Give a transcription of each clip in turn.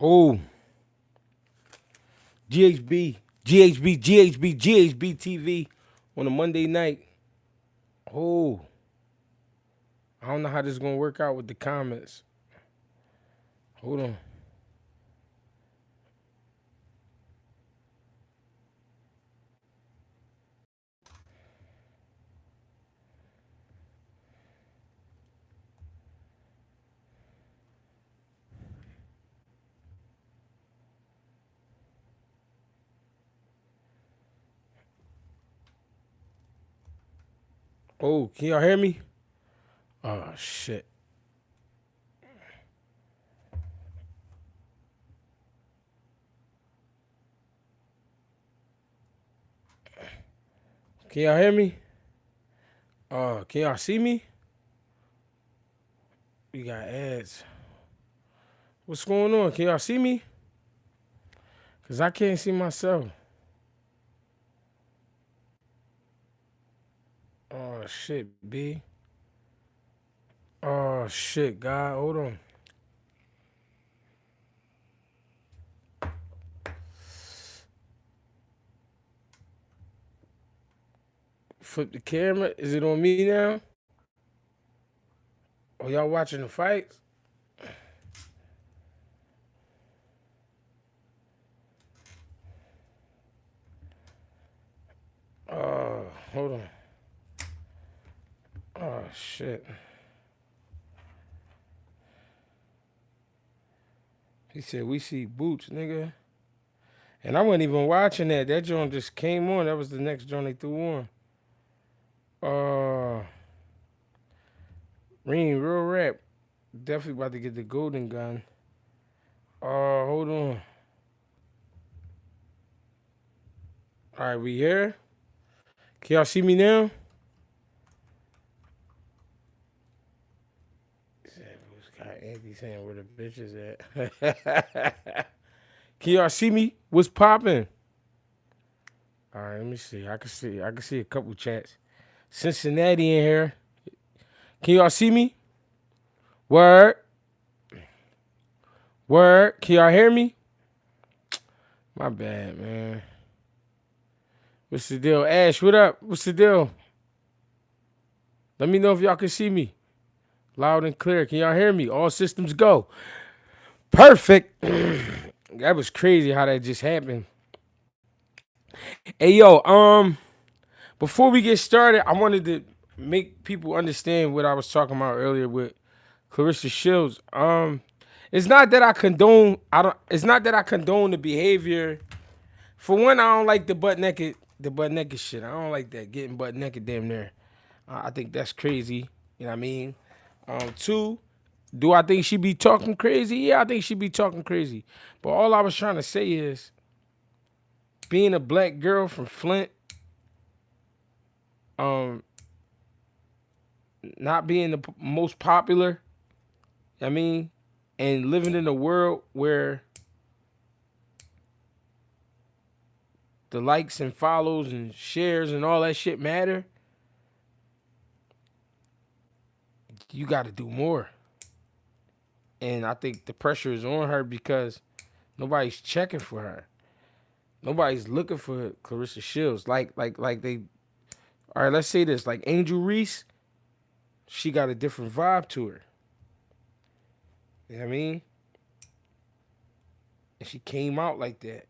Oh, GHB TV on a Monday night. Oh, I don't know how this is gonna work out with the comments. Hold on. Oh, can y'all hear me? Oh shit. Can y'all hear me? Can y'all see me? We got ads. What's going on? Can y'all see me? Cause I can't see myself. Oh shit, B. Oh shit, God, hold on. Flip the camera. Is it on me now? Oh, y'all watching the fights? Hold on. Oh shit. He said we see boots, nigga. And I wasn't even watching that. That joint just came on. That was the next joint they threw on. Real rap. Definitely about to get the golden gun. Hold on. All right, we here. Can y'all see me now? Andy saying where the bitches at. Can y'all see me? What's popping? All right, let me see. I can see a couple chats. Cincinnati in here. Can y'all see me? Word. Word. Can y'all hear me? My bad, man. What's the deal? Ash, what up? What's the deal? Let me know if y'all can see me. Loud and clear. Can y'all hear me? All systems go. Perfect. That was crazy how that just happened. Hey yo, before we get started, I wanted to make people understand what I was talking about earlier with Clarissa Shields. It's not that I condone it's not that I condone the behavior. For one, I don't like the butt naked shit. I don't like that. Getting butt naked damn near. I think that's crazy. You know what I mean? Two, do I think she be talking crazy? Yeah, I think she be talking crazy. But all I was trying to say is being a black girl from Flint, um, not being the most popular, I mean, and living in a world where the likes and follows and shares and all that shit matter, you got to do more. And I think the pressure is on her because nobody's checking for her. Nobody's looking for Clarissa Shields. Like they. All right, let's say this. Like Angel Reese, she got a different vibe to her. You know what I mean? And she came out like that.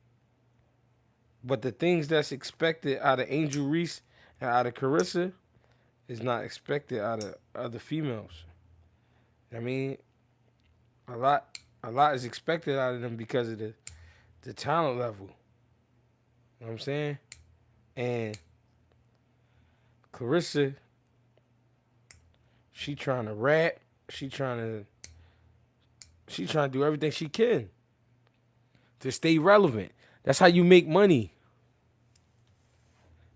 But the things that's expected out of Angel Reese and out of Clarissa is not expected out of other females. I mean, a lot is expected out of them because of the talent level. You know what I'm saying? And Clarissa, she trying to rap. She trying to do everything she can to stay relevant. That's how you make money.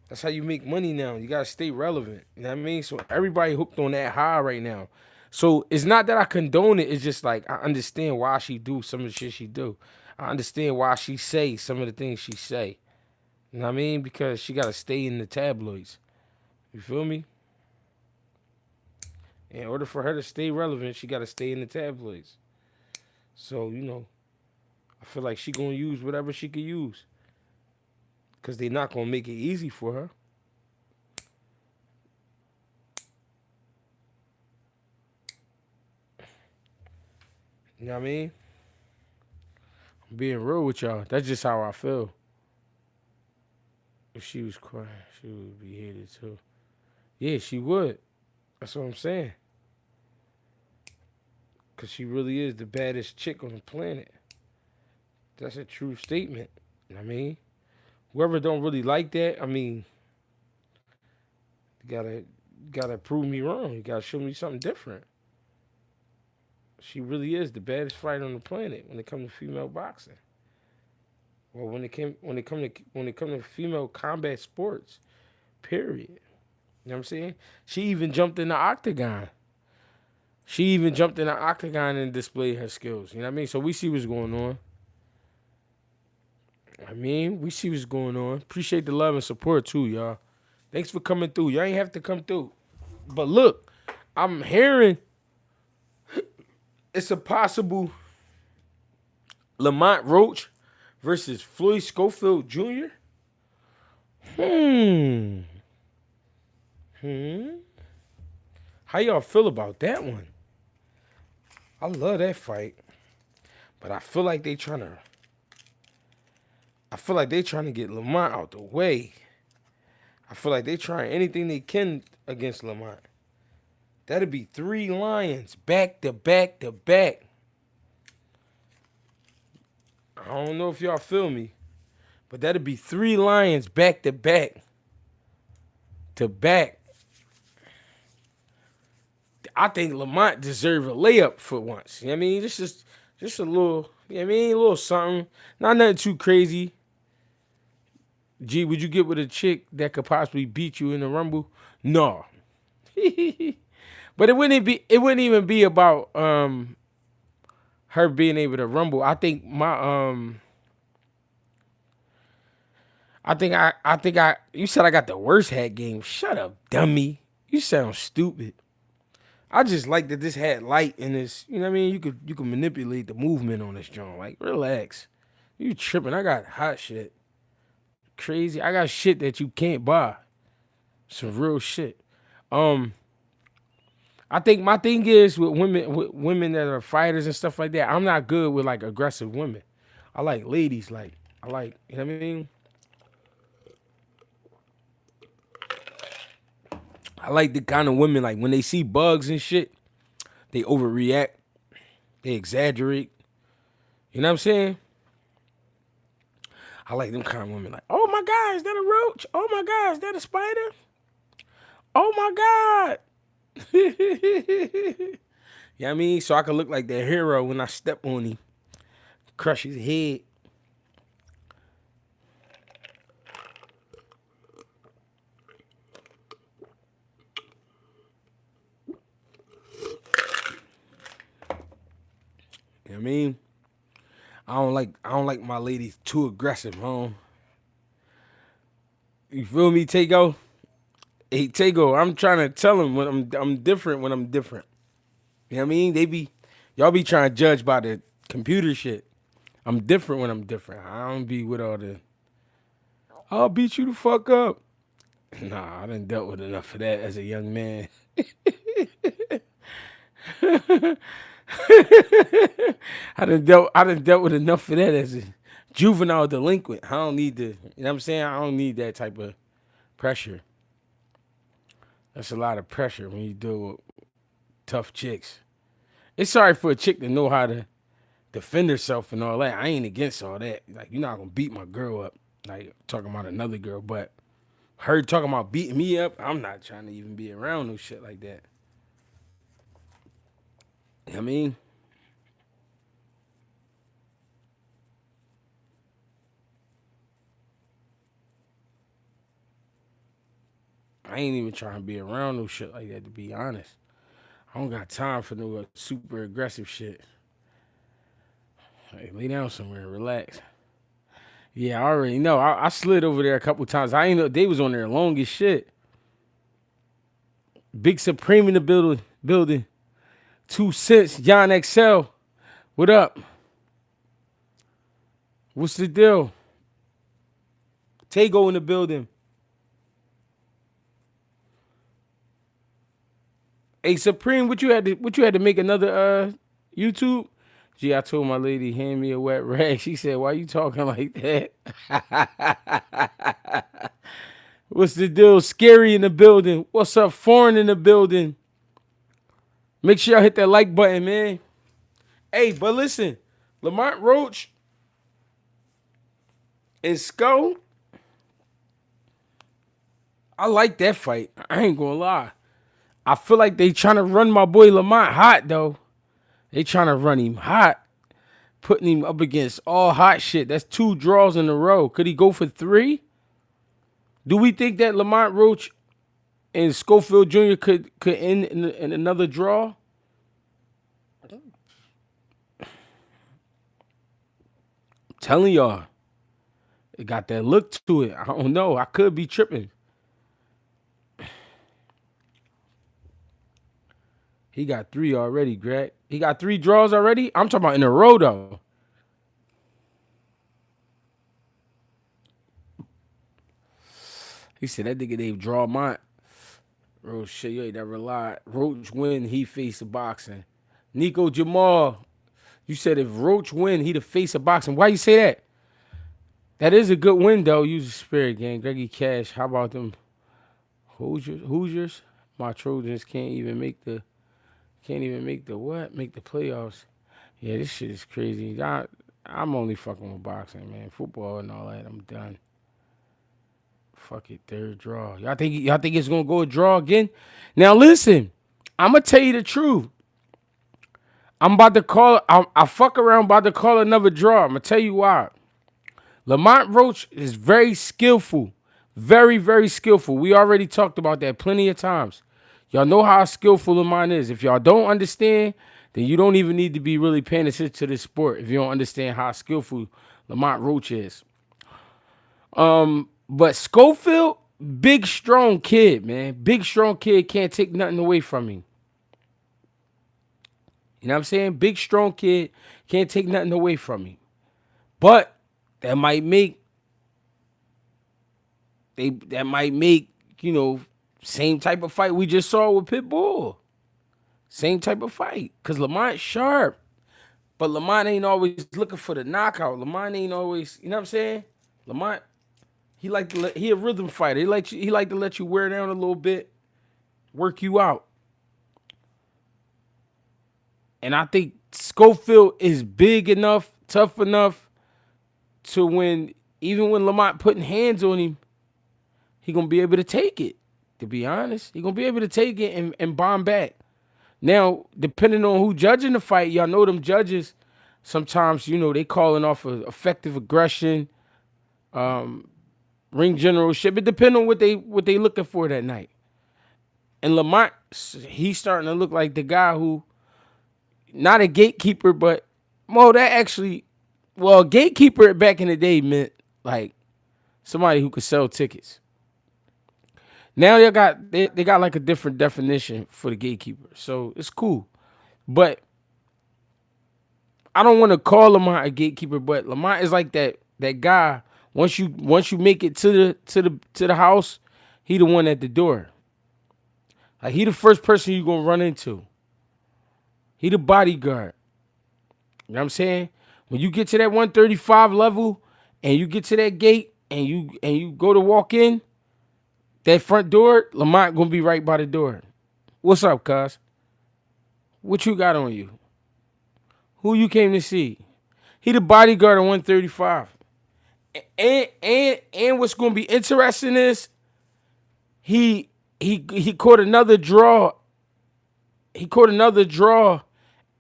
That's how you make money now. You gotta stay relevant. You know what I mean? So everybody hooked on that high right now. So it's not that I condone it. It's just like I understand why she do some of the shit she do. I understand why she say some of the things she say. You know what I mean? Because she gotta stay in the tabloids. You feel me? In order for her to stay relevant, she gotta stay in the tabloids. So, you know, I feel like she gonna use whatever she could use. Cause they not gonna make it easy for her. You know what I mean? I'm being real with y'all. That's just how I feel. If she was quiet, she would be hated too. Yeah, she would. That's what I'm saying. Cause she really is the baddest chick on the planet. That's a true statement. You know what I mean? Whoever don't really like that, I mean, you gotta prove me wrong. You gotta show me something different. She really is the baddest fighter on the planet when it comes to female boxing. Well, when it come to female combat sports, period. You know what I'm saying? She even jumped in the octagon. She even jumped in the octagon and displayed her skills. You know what I mean? So we see what's going on. I mean, we see what's going on. Appreciate the love and support too, y'all. Thanks for coming through. Y'all ain't have to come through. But look, I'm hearing it's a possible Lamont Roach versus Floyd Schoefield Jr. How y'all feel about that one? I love that fight. But I feel like they trying to get Lamont out the way. I feel like they trying anything they can against Lamont. That'd be 3 lions back to back to back. I don't know if y'all feel me, but that'd be 3 lions back to back to back. I think Lamont deserved a layup for once. You know what I mean? This is just a little, you know what I mean? A little something. Not nothing too crazy. G, would you get with a chick that could possibly beat you in the Rumble? No. But it wouldn't even be about her being able to rumble. I think you said I got the worst hat game. Shut up, dummy. You sound stupid. I just like that this had light in this. You know what I mean? You could manipulate the movement on this joint. Like, relax. You tripping. I got hot shit. Crazy. I got shit that you can't buy. Some real shit. I think my thing is with women that are fighters and stuff like that, I'm not good with like aggressive women. I like ladies, you know what I mean? I like the kind of women like when they see bugs and shit, they overreact, they exaggerate. You know what I'm saying? I like them kind of women like, oh my God, is that a roach? Oh my God, is that a spider? Oh my God. You know what I mean? So I can look like that hero when I step on him, crush his head. You know what I mean? I don't like my ladies too aggressive, home. You feel me, Tego? Hey, Tego, I'm trying to tell him when I'm different when I'm different. You know what I mean? Y'all be trying to judge by the computer shit. I'm different when I'm different. I don't be with all the, I'll beat you the fuck up. Nah, I done dealt with enough of that as a young man. I done dealt with enough of that as a juvenile delinquent. I don't need you know what I'm saying? I don't need that type of pressure. That's a lot of pressure when you deal with tough chicks. It's sorry for a chick to know how to defend herself and all that. I ain't against all that. Like, you're not gonna beat my girl up. Like, talking about another girl, but her talking about beating me up, I'm not trying to even be around no shit like that. You know what I mean? I ain't even trying to be around no shit like that, to be honest. I don't got time for no super aggressive shit. Hey, lay down somewhere, relax. Yeah, I already know. I slid over there a couple times. I ain't know they was on there long as shit. Big Supreme in the building. 2 cents, John XL. What up? What's the deal? Tago in the building. Hey Supreme, what you had to make another YouTube? Gee, I told my lady, hand me a wet rag. She said, why you talking like that? What's the deal? Scary in the building. What's up? Foreign in the building. Make sure y'all hit that like button, man. Hey, but listen, Lamont Roach and Skull, I like that fight. I ain't gonna lie. I feel like they trying to run my boy Lamont hot, though. They trying to run him hot, putting him up against all hot shit. That's 2 draws in a row. Could he go for 3? Do we think that Lamont Roach and Schoefield Jr. could end in another draw? I'm telling y'all, it got that look to it. I don't know. I could be tripping. He got 3 already, Greg. He got 3 draws already? I'm talking about in a row, though. He said that nigga named Draw Mont. Roach, shit, you ain't never lied. Roach win, he face of boxing. Nico Jamal, you said if Roach win, he the face of boxing. Why you say that? That is a good win, though. Use the spirit, gang. GregieCash, how about them Hoosiers? My Trojans can't even make the what? Make the playoffs. Yeah, this shit is crazy. I'm only fucking with boxing, man. Football and all that, I'm done. Fuck it, 3rd draw. Y'all think it's gonna go a draw again? Now listen, I'm gonna tell you the truth. I'm about to call. I fuck around about to call another draw. I'm gonna tell you why. Lamont Roach is very skillful, very very skillful. We already talked about that plenty of times. Y'all know how skillful Lamont is. If y'all don't understand, then you don't even need to be really paying attention to this sport if you don't understand how skillful Lamont Roach is. But Schoefield, big strong kid, man. Big strong kid, can't take nothing away from him. You know what I'm saying? Big strong kid, can't take nothing away from him. But that might make, you know, same type of fight we just saw with Pitbull. Same type of fight. Because Lamont's sharp. But Lamont ain't always looking for the knockout. Lamont ain't always, you know what I'm saying? Lamont, he a rhythm fighter. He like to let you wear down a little bit, work you out. And I think Schoefield is big enough, tough enough to even when Lamont putting hands on him, he gonna be able to take it. To be honest, he gonna be able to take it and bomb back. Now, depending on who judging the fight, y'all know them judges. Sometimes, you know, they calling off of effective aggression, ring generalship. It depends on what they looking for that night. And Lamont, he's starting to look like the guy who, not a gatekeeper, but gatekeeper back in the day meant like somebody who could sell tickets. Now they got like a different definition for the gatekeeper, so it's cool. But I don't want to call Lamont a gatekeeper, but Lamont is like that guy. Once you make it to the house, he the one at the door. Like he the first person you gonna run into. He the bodyguard. You know what I'm saying? When you get to that 135 level and you get to that gate and you go to walk in, that front door, Lamont gonna be right by the door. What's up, cuz? What you got on you? Who you came to see? He the bodyguard of 135. And what's gonna be interesting is he caught another draw. He caught another draw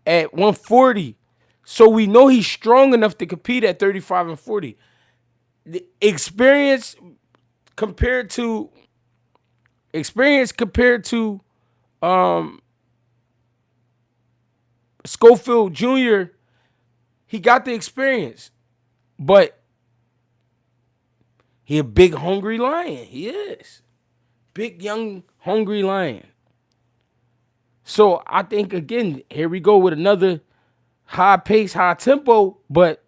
at 140. So we know he's strong enough to compete at 35 and 40. The experience compared to Schoefield Jr., he got the experience. But he a big hungry lion. He is. Big young hungry lion. So I think again, here we go with another high pace, high tempo, but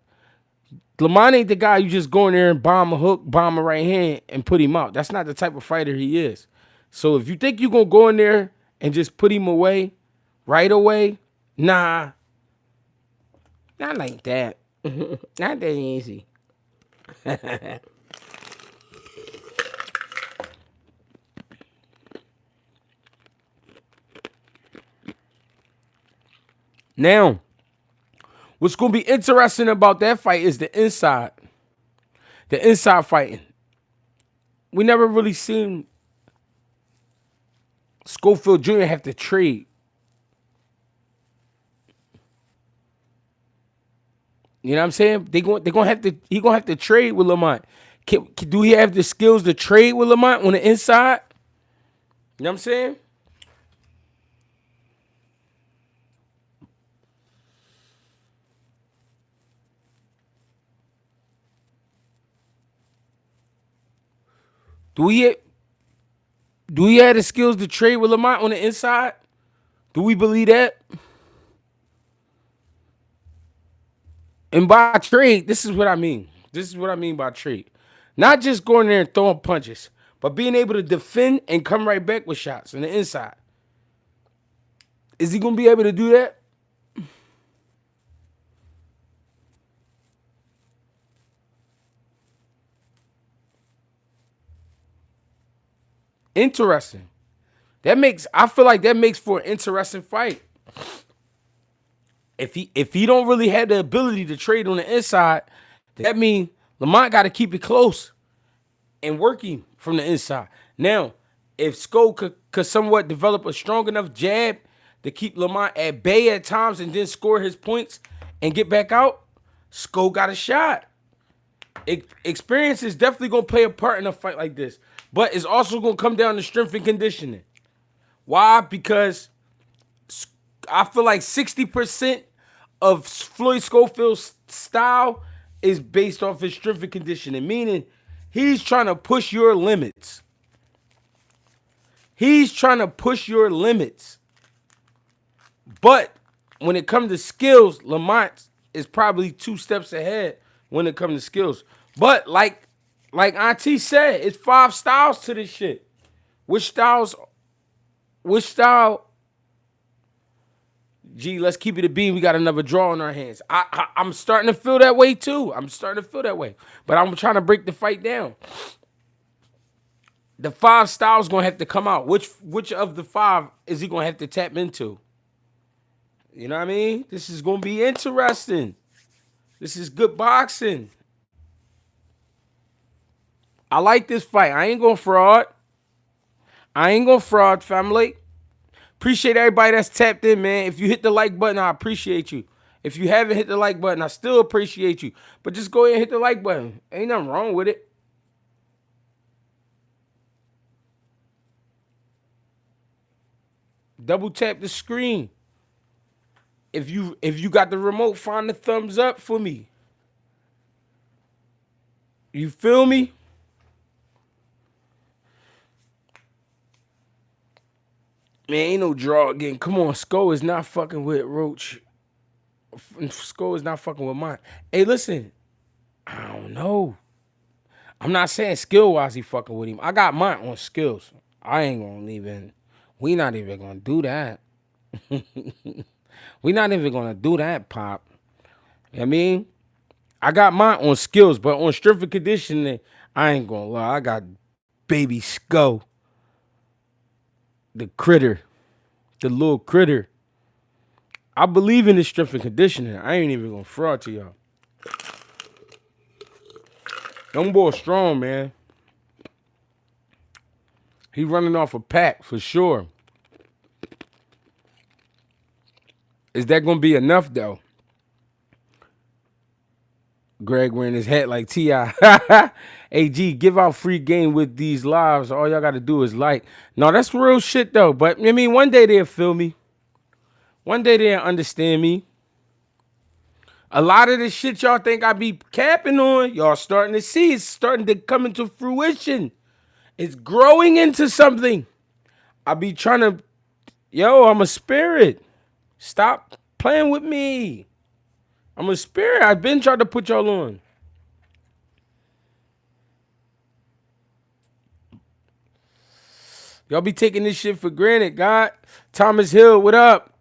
Lamont ain't the guy you just go in there and bomb a hook, bomb a right hand, and put him out. That's not the type of fighter he is. So if you think you're gonna go in there and just put him away right away, nah. Not like that. Not that easy. Now, what's going to be interesting about that fight is the inside. The inside fighting. We never really seen Schoefield Jr. have to trade. You know what I'm saying? He gonna have to trade with Lamont. Do he have the skills to trade with Lamont on the inside? You know what I'm saying? Do he have the skills to trade with Lamont on the inside? Do we believe that? And by trade, this is what I mean. This is what I mean by trade. Not just going there and throwing punches, but being able to defend and come right back with shots on the inside. Is he going to be able to do that? Interesting. I feel like that makes for an interesting fight. If he don't really have the ability to trade on the inside, that means Lamont got to keep it close and working from the inside. Now, if Sko could somewhat develop a strong enough jab to keep Lamont at bay at times and then score his points and get back out, Sko got a shot. Experience is definitely going to play a part in a fight like this. But it's also going to come down to strength and conditioning. Why? Because I feel like 60% of Floyd Schofield's style is based off his strength and conditioning, meaning he's trying to push your limits. He's trying to push your limits. But when it comes to skills, Lamont is probably 2 steps ahead when it comes to skills. But like Auntie said, it's 5 styles to this shit. Which style? Gee, let's keep it a beam. We got another draw in our hands. I'm starting to feel that way too. But I'm trying to break the fight down. The 5 styles gonna have to come out. Which of the 5 is he gonna have to tap into? You know what I mean? This is gonna be interesting. This is good boxing. I like this fight. I ain't gonna fraud, family. Appreciate everybody that's tapped in, man. If you hit the like button, I appreciate you. If you haven't hit the like button, I still appreciate you. But just go ahead and hit the like button. Ain't nothing wrong with it. Double tap the screen. If you got the remote, find the thumbs up for me. You feel me? Man, ain't no draw again. Come on, Sko is not fucking with Roach. Sko is not fucking with mine. Hey, listen. I don't know. I'm not saying skill-wise he fucking with him. I got mine on skills. I ain't gonna even. We not even gonna do that. We not even gonna do that, Pop. You know what I mean? I got mine on skills, but on strength and conditioning, I ain't gonna lie. I got baby Sko. The critter. The little critter. I believe in this strength and conditioning. I ain't even gonna fraud to y'all. Them boy strong, man. He running off a pack for sure. Is that gonna be enough though? Greg wearing his hat like T.I. Hey, G, give out free game with these lives. All y'all got to do is like. No, that's real shit, though. But, I mean, one day they'll feel me. One day they'll understand me. A lot of the shit y'all think I be capping on, y'all starting to see. It's starting to come into fruition. It's growing into something. I be trying to, I'm a spirit. Stop playing with me. I'm a spirit. I've been trying to put y'all on. Y'all be taking this shit for granted, God. Thomas Hill, what up?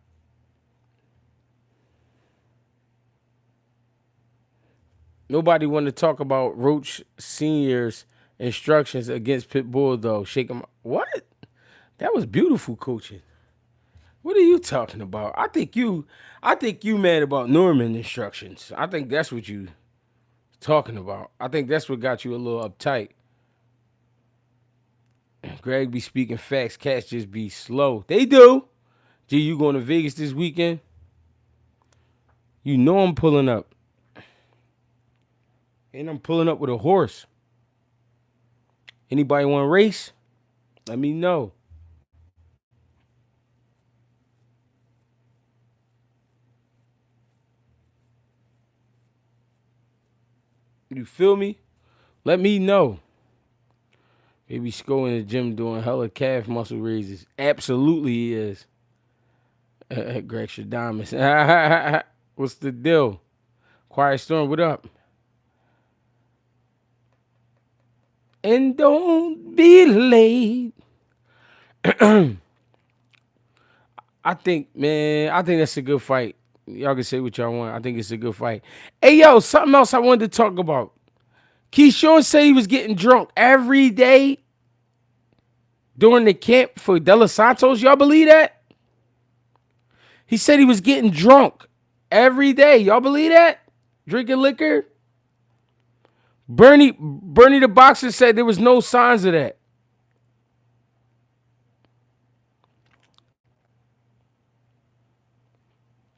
Nobody want to talk about Roach Senior's instructions against Pit Bull, though. Shake him. What? That was beautiful coaching. What are you talking about? I think you mad about Norman instructions. I think that's what you talking about. I think that's what got you a little uptight. Greg be speaking facts. Cats just be slow. They do. G, you going to Vegas this weekend? You know I'm pulling up. And I'm pulling up with a horse. Anybody want to race? Let me know. You feel me? Let me know. Maybe Sko in the gym doing hella calf muscle raises. Absolutely he is. Greg Shadamas. What's the deal? Quiet Storm, what up? And don't be late. I think that's a good fight. Y'all can say what y'all want. I think it's a good fight. Hey, yo, something else I wanted to talk about. Keyshawn said he was getting drunk every day during the camp for De Los Santos. Y'all believe that? He said he was getting drunk every day. Y'all believe that? Drinking liquor? Bernie the boxer said there was no signs of that.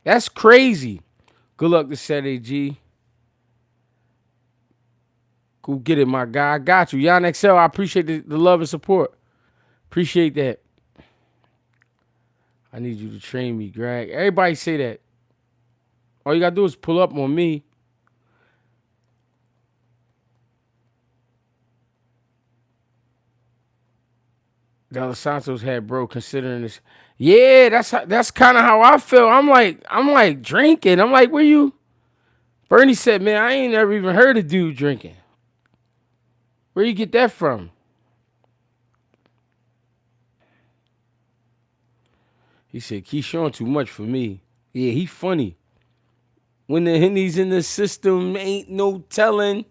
That's crazy. Good luck this Saturday, G. Go get it, my guy. I got you. Yon XL, I appreciate the love and support. Appreciate that. I need you to train me, Greg. Everybody say that. All you got to do is pull up on me. De Los Santos had bro considering this. Yeah, that's kind of how I feel. I'm like drinking. I'm like, where you? Bernie said, man, I ain't never even heard of dude drinking. Where you get that from? He said, Keyshawn too much for me. Yeah, he funny. When the Henny's in the system, ain't no telling.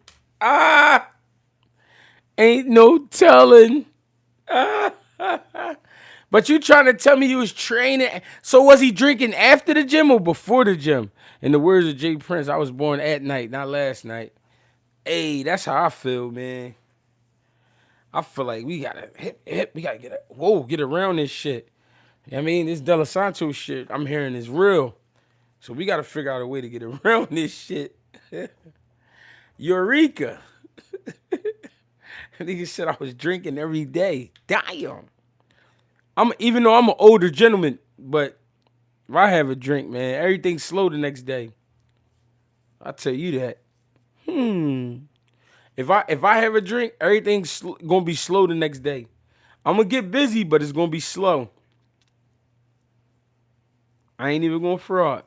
Ain't no telling. But you trying to tell me you was training. So was he drinking after the gym or before the gym? In the words of Jay Prince, I was born at night, not last night. Hey, that's how I feel, man. I feel like we gotta we gotta get around this shit. You know what I mean, this De Los Santos shit I'm hearing is real. So we gotta figure out a way to get around this shit. Eureka. Nigga said I was drinking every day. Damn. Even though I'm an older gentleman, but if I have a drink, man, everything's slow the next day. I'll tell you that. If I have a drink, everything's gonna be slow the next day. I'm gonna get busy, but it's gonna be slow. I ain't even gonna fraud.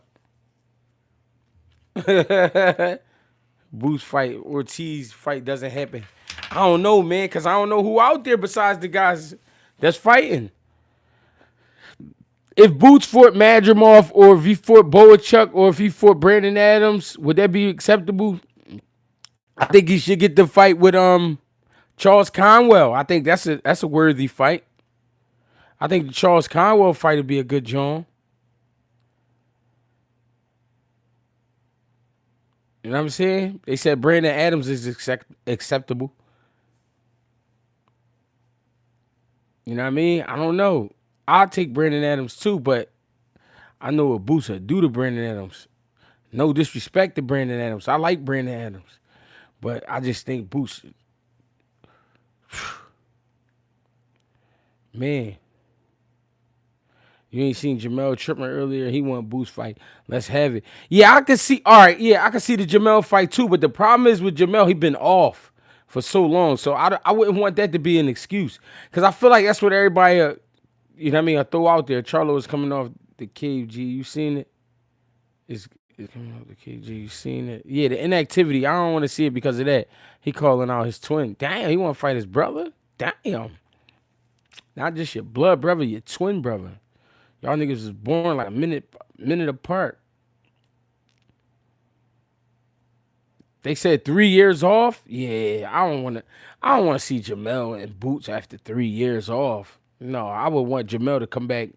Boots fight, Ortiz fight doesn't happen. I don't know, man, because I don't know who out there besides the guys that's fighting. If Boots fought Madrimov, or if he fought Boachuk, or if he fought Brandon Adams, would that be acceptable? I think he should get the fight with Charles Conwell. I think that's a worthy fight. I think the Charles Conwell fight would be a good John. You know what I'm saying? They said Brandon Adams is acceptable. You know what I mean? I don't know. I'll take Brandon Adams too, but I know what Boots would do to Brandon Adams. No disrespect to Brandon Adams. I like Brandon Adams. But I just think Boots, man. You ain't seen Jamel tripping earlier. He want Boots fight. Let's have it. Yeah, I could see. All right, yeah, I could see the Jamel fight too. But the problem is with Jamel, he been off for so long. So I wouldn't want that to be an excuse. Because I feel like that's what everybody, you know what I mean, I throw out there. Charlo was coming off the KG. You seen it? It's coming off the KG. You seen it? Yeah, the inactivity. I don't want to see it because of that. He calling out his twin. Damn, he want to fight his brother? Damn. Not just your blood brother, your twin brother. Y'all niggas was born like a minute apart. They said 3 years off. Yeah, I don't wanna see Jamel and Boots after 3 years off. No, I would want Jamel to come back,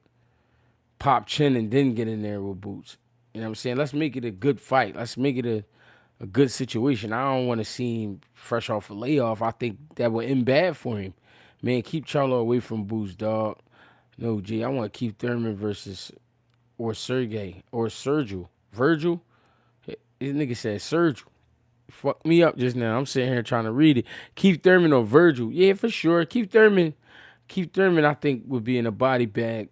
pop chin, and then get in there with Boots. You know what I'm saying? Let's make it a good fight. Let's make it a good situation. I don't want to see him fresh off a layoff. I think that would end bad for him. Man, keep Charlo away from Boots, dog. No, G, I want Keith Thurman versus or Sergey or Sergio. Virgil? This nigga said Sergio. Fuck me up just now. I'm sitting here trying to read it. Keith Thurman or Virgil? Yeah, for sure. Keith Thurman, I think, would be in a body bag.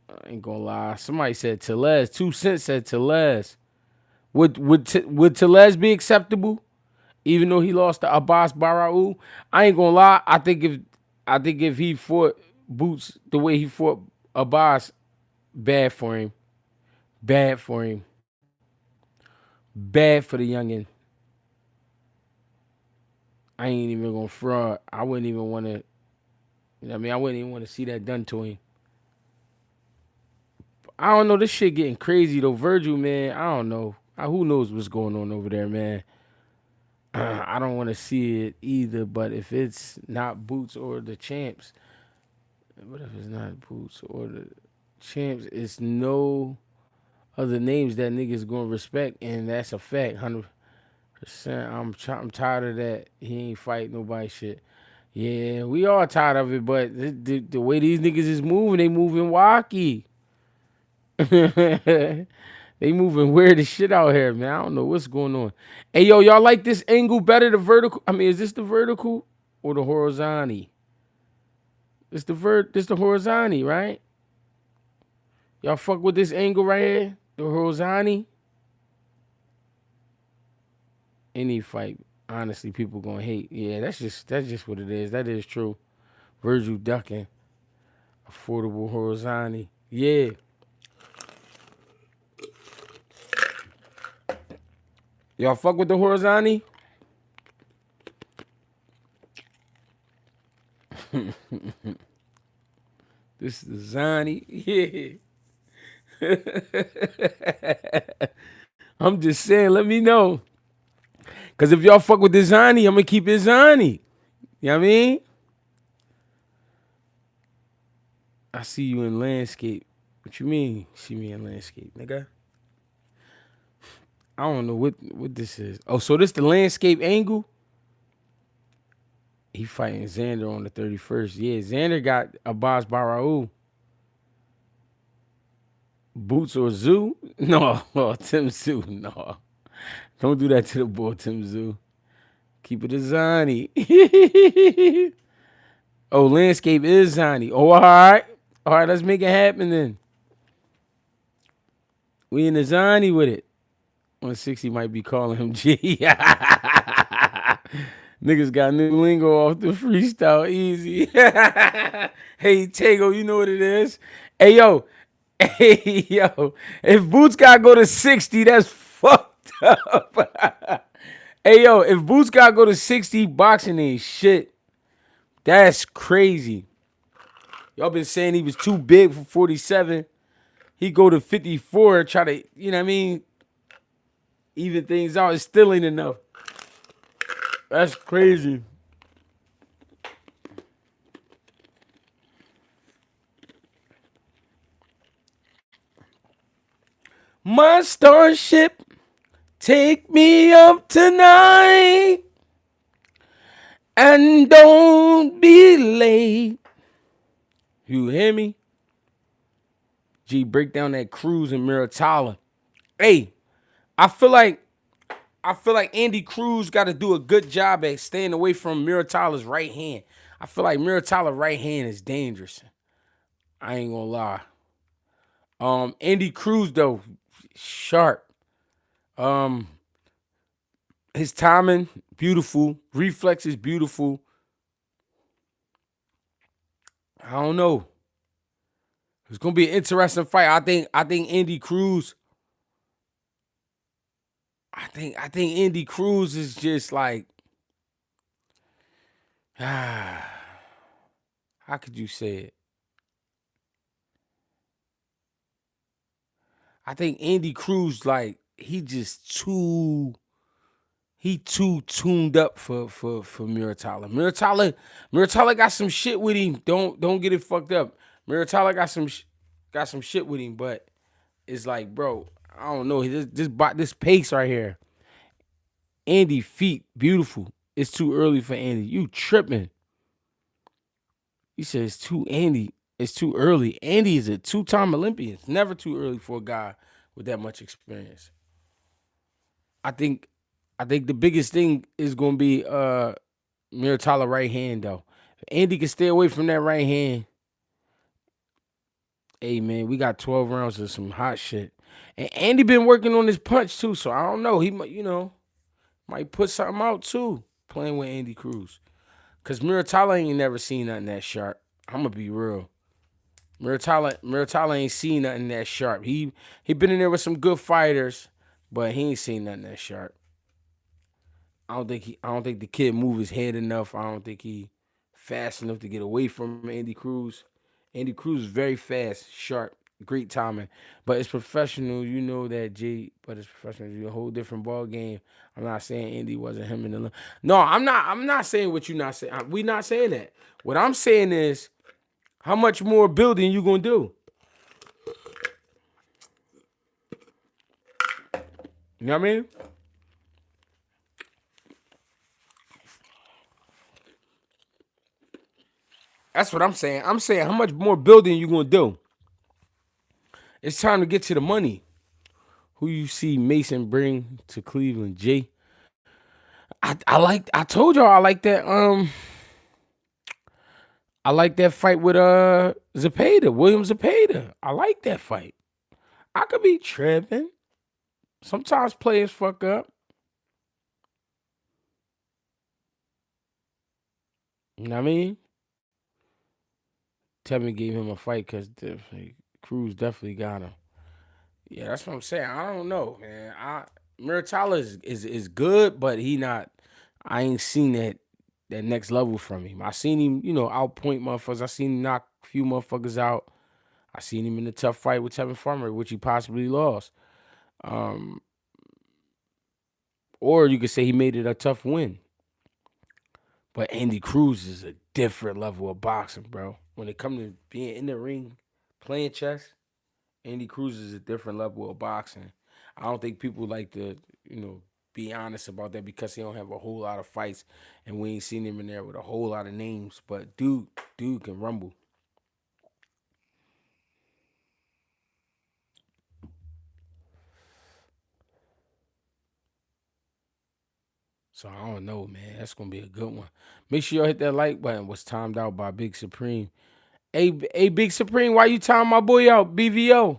I ain't gonna lie. Somebody said Tellez. 2 Cents said Tellez. Would Tellez be acceptable? Even though he lost to Abbas Barau? I ain't gonna lie. I think if he fought Boots the way he fought Abbas, bad for him. Bad for him. Bad for the youngin'. I ain't even gonna fraud. I wouldn't even want to. You know what I mean? I wouldn't even want to see that done to him. I don't know. This shit getting crazy though. Virgil, man. I don't know. Who knows what's going on over there, man? I don't want to see it either. But if it's not Boots or the champs, what if it's not Boots or the champs? It's no other names that niggas gonna respect, and that's a fact. 100%. I'm tired of that. He ain't fight nobody shit. Yeah, we all tired of it, but the way these niggas is moving, they moving wacky. They moving weird as shit out here, man. I don't know what's going on. Hey, yo, y'all like this angle better, the vertical? I mean, is this the vertical or the horizontal? This the horizontal, right? Y'all fuck with this angle right here? The horizontal? Any fight, honestly, people gonna hate. Yeah, that's just what it is. That is true. Virgil ducking. Affordable horizontal. Yeah. Y'all fuck with the horizontal? This is the Zani. Yeah. I'm just saying, let me know. Because if y'all fuck with the Zani, I'm going to keep it Zani. You know what I mean? I see you in landscape. What you mean, see me in landscape, nigga? I don't know what this is. Oh, so this the landscape angle? He fighting Xander on the 31st. Yeah, Xander got Abbas Barau. Boots or Zoo? No, Tim Zoo. No. Don't do that to the boy, Tim Zoo. Keep it a Zani. Oh, landscape is Zani. Oh, all right. All right, let's make it happen then. We in the Zani with it. 160 might be calling him G. Niggas got new lingo off the freestyle easy. Hey, Tego, you know what it is? Hey, yo. Hey, yo. If Boots got to go to 60, that's fucked up. Hey, yo. If Boots got to go to 60, boxing ain't shit. That's crazy. Y'all been saying he was too big for 47. He go to 54, try to, you know what I mean? Even things out. It still ain't enough. That's crazy. My starship, take me up tonight. And don't be late. You hear me? G, break down that cruise in Muratala. Hey, I feel like Andy Cruz got to do a good job at staying away from Muratala's right hand. I feel like Muratala's right hand is dangerous. I ain't gonna lie. Andy Cruz though, sharp. His timing, beautiful. Reflexes, beautiful. I don't know. It's gonna be an interesting fight. I think Andy Cruz. I think Andy Cruz is just like, I How could you say it? I think Andy Cruz, like, he too tuned up for Muratalla. Muratalla got some shit with him. Don't get it fucked up. Muratalla got some shit with him, but it's like, bro, I don't know. This pace right here. Andy feet beautiful. It's too early for Andy. You tripping? He said it's too Andy. It's too early. Andy is a two-time Olympian. It's never too early for a guy with that much experience. I think the biggest thing is gonna be Muratalla right hand though. If Andy can stay away from that right hand, hey man, we got 12 rounds of some hot shit. And Andy been working on his punch too, so I don't know. He might, might put something out too, playing with Andy Cruz. Cause Muratalla ain't never seen nothing that sharp. I'm gonna be real. Muratalla ain't seen nothing that sharp. He been in there with some good fighters, but he ain't seen nothing that sharp. I don't think the kid move his head enough. I don't think he fast enough to get away from Andy Cruz. Andy Cruz is very fast, sharp, great timing. But it's professional, you know that, G. But it's professional. It's a whole different ball game. I'm not saying Andy wasn't him in the. No, I'm not. I'm not saying what you not saying. We not saying that. What I'm saying is, how much more building you gonna do? You know what I mean? That's what I'm saying. I'm saying how much more building you gonna do? It's time to get to the money. Who you see Mason bring to Cleveland, Jay? I told y'all I like that. I like that fight with William Zepeda. I like that fight. I could be tripping. Sometimes players fuck up. You know what I mean? Tevin gave him a fight because Cruz definitely got him. Yeah, that's what I'm saying. I don't know, man. Muratalla is good, but he not. I ain't seen that next level from him. I seen him, outpoint motherfuckers. I seen him knock a few motherfuckers out. I seen him in a tough fight with Tevin Farmer, which he possibly lost. Um, or you could say he made it a tough win. But Andy Cruz is a different level of boxing, bro. When it comes to being in the ring, playing chess, Andy Cruz is a different level of boxing. I don't think people like to, be honest about that because he don't have a whole lot of fights, and we ain't seen him in there with a whole lot of names. But dude can rumble. So I don't know, man. That's gonna be a good one. Make sure y'all hit that like button. Was timed out by Big Supreme. Hey, Big Supreme, why you timing my boy out? BVO.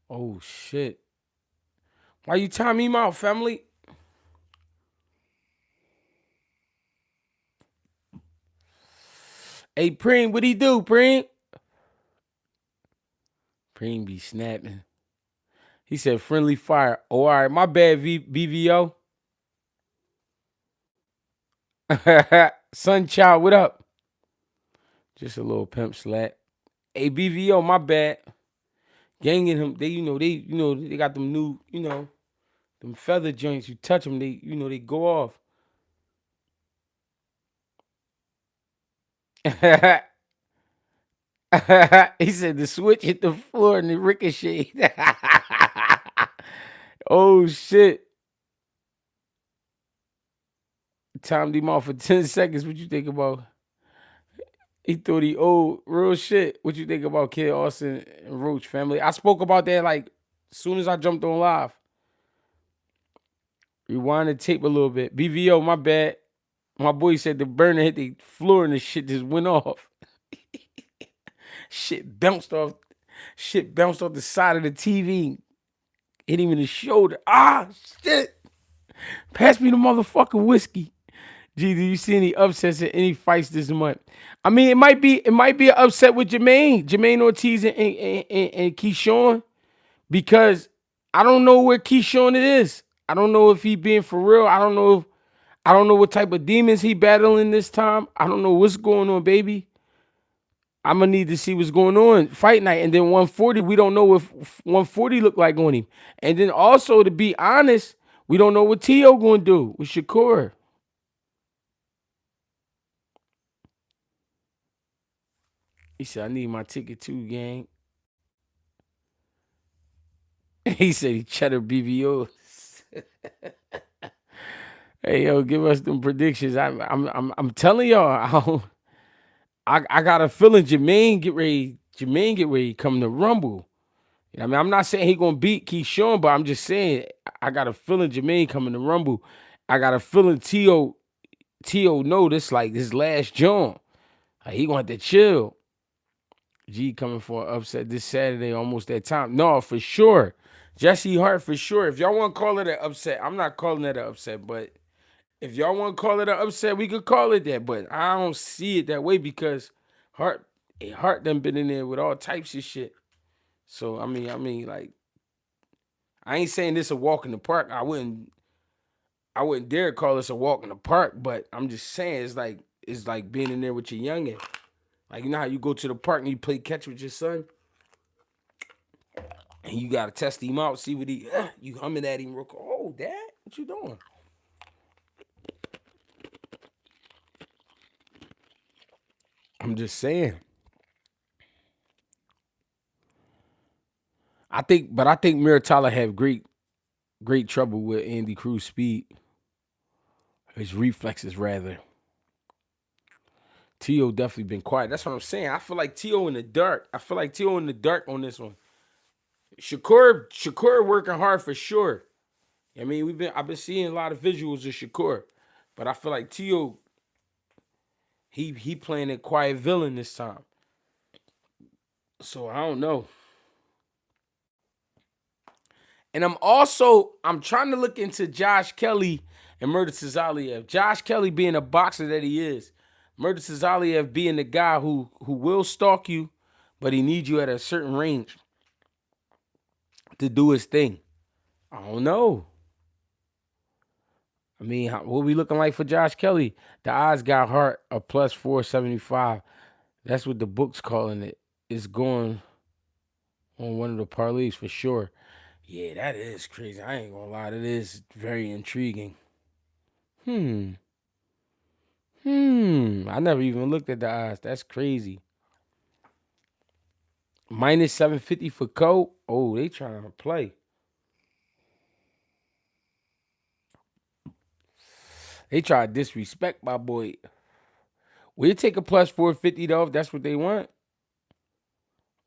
Oh shit. Why you timing him out, family? Hey, Preem, what he do, Preem? Preem be snapping. He said friendly fire. Oh, all right, my bad, BVO. Sun Child, what up? Just a little pimp slat. Hey, BVO, my bad. Ganging him, they got them new, them feather joints. You touch them, they go off. He said the switch hit the floor and it ricocheted. Oh shit. Timed him off for 10 seconds. What you think about? He thought he owed real shit. What you think about Kid Austin and Roach family? I spoke about that like as soon as I jumped on live. Rewind the tape a little bit. BVO, my bad. My boy said the burner hit the floor and the shit just went off. Shit bounced off the side of the TV. Hit him in the shoulder. Ah, shit. Pass me the motherfucking whiskey. Gee, do you see any upsets in any fights this month? I mean, it might be an upset with Jermaine Ortiz and Keyshawn, because I don't know where Keyshawn it is. I don't know if he being for real. I don't know I don't know what type of demons he battling this time. I don't know what's going on, baby. I'm gonna need to see what's going on fight night, and then 140. We don't know what 140 look like on him, and then also to be honest, we don't know what T.O. gonna do with Shakur. He said, "I need my ticket too, gang." He said he cheddar BBOs. Hey yo, give us them predictions. I'm telling y'all, I got a feeling Jermaine get ready. Jermaine get ready to come to Rumble. You know what I mean, I'm not saying he gonna beat Keyshawn, but I'm just saying I got a feeling Jermaine coming to Rumble. I got a feeling T.O. know this like his last John. Like, he gonna have to chill. G coming for an upset this Saturday, almost that time. No, for sure. Jesse Hart for sure. If y'all want to call it an upset, I'm not calling it an upset, but if y'all want to call it an upset, we could call it that. But I don't see it that way because Hart done been in there with all types of shit. So I mean, like, I ain't saying this a walk in the park. I wouldn't dare call this a walk in the park, but I'm just saying it's like being in there with your youngin'. Like, you know how you go to the park and you play catch with your son? And you gotta test him out, see what you humming at him real quick. Oh, Dad, what you doing? I'm just saying. I think Muratalla have great trouble with Andy Cruz's speed. His reflexes, rather. T.O. definitely been quiet. That's what I'm saying. I feel like T.O. in the dark. On this one. Shakur working hard for sure. I mean, I've been seeing a lot of visuals of Shakur, but I feel like T.O. he playing a quiet villain this time. So I don't know. And I'm trying to look into Josh Kelly and Murtaza Aliev. Josh Kelly being a boxer that he is. Murtaza Aliev being the guy who will stalk you, but he needs you at a certain range to do his thing. I don't know. I mean, what we looking like for Josh Kelly? The odds got Hart a plus 475. That's what the book's calling it. It's going on one of the parlays for sure. Yeah, that is crazy. I ain't gonna lie. That is very intriguing. I never even looked at the odds. That's crazy. Minus 750 for Cole. Oh, they trying to play. They try to disrespect my boy. We'll take a plus 450 though if that's what they want.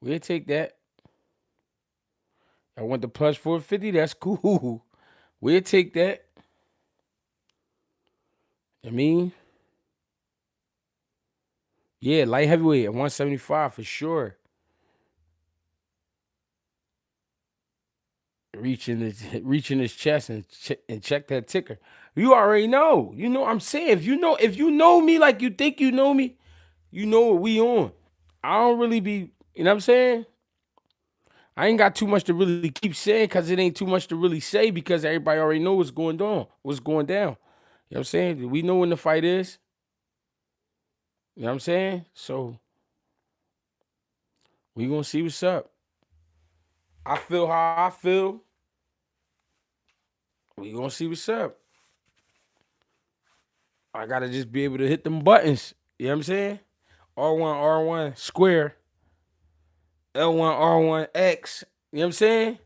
We'll take that. I want the plus 450. That's cool. We'll take that. I mean, yeah, light heavyweight at 175 for sure. Reaching his chest and check that ticker. You already know. You know what I'm saying. If you know me like you think you know me, you know what we on. I don't really be, you know what I'm saying? I ain't got too much to really keep saying because it ain't too much to really say because everybody already know what's going on, what's going down. You know what I'm saying? We know when the fight is. You know what I'm saying? So we gonna see what's up. I feel how I feel. We gonna see what's up. I gotta just be able to hit them buttons. You know what I'm saying? R1 square. L1 R1 X. You know what I'm saying?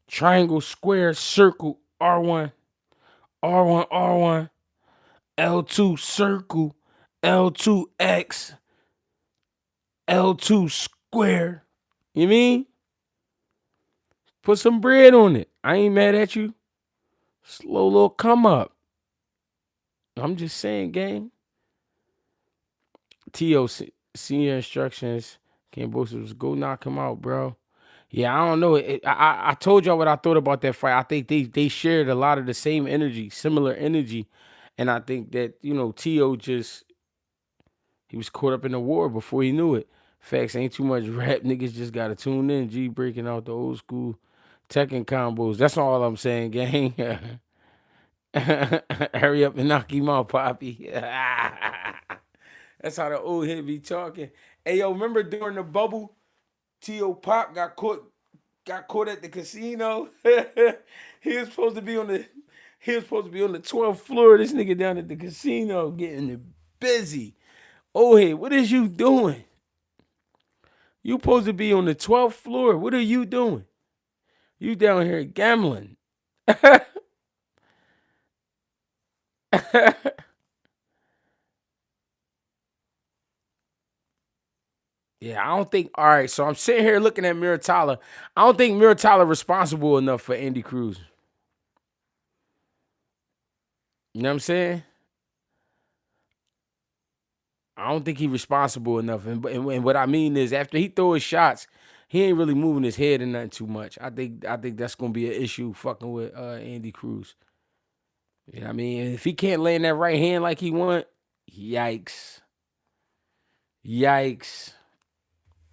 Triangle, square, circle, R1 R1 L2 circle, L2 X, L2 square. You mean? Put some bread on it. I ain't mad at you. Slow little come up. I'm just saying, gang. T.O. senior instructions. Can't boast it. Go knock him out, bro. Yeah, I don't know. I told y'all what I thought about that fight. I think they shared a lot of the same energy, similar energy. And I think that, T.O. he was caught up in the war before he knew it. Facts, ain't too much rap. Niggas just got to tune in. G breaking out the old school Tekken combos. That's all I'm saying, gang. Hurry up and knock him out, Poppy. That's how the old head be talking. Hey, yo, remember during the bubble, T.O. Pop got caught at the casino. he was supposed to be on the he was supposed to be on the 12th floor. This nigga down at the casino getting it busy. Oh, hey, what is you doing? You supposed to be on the 12th floor. What are you doing? You down here gambling. Yeah, I don't think. All right, so I'm sitting here looking at Miratala. I don't think Miratala responsible enough for Andy Cruz. You know what I'm saying? I don't think he's responsible enough. And what I mean is, after he throw his shots, he ain't really moving his head and nothing too much. I think that's gonna be an issue fucking with Andy Cruz. You know what I mean? If he can't land that right hand like he want, yikes, yikes.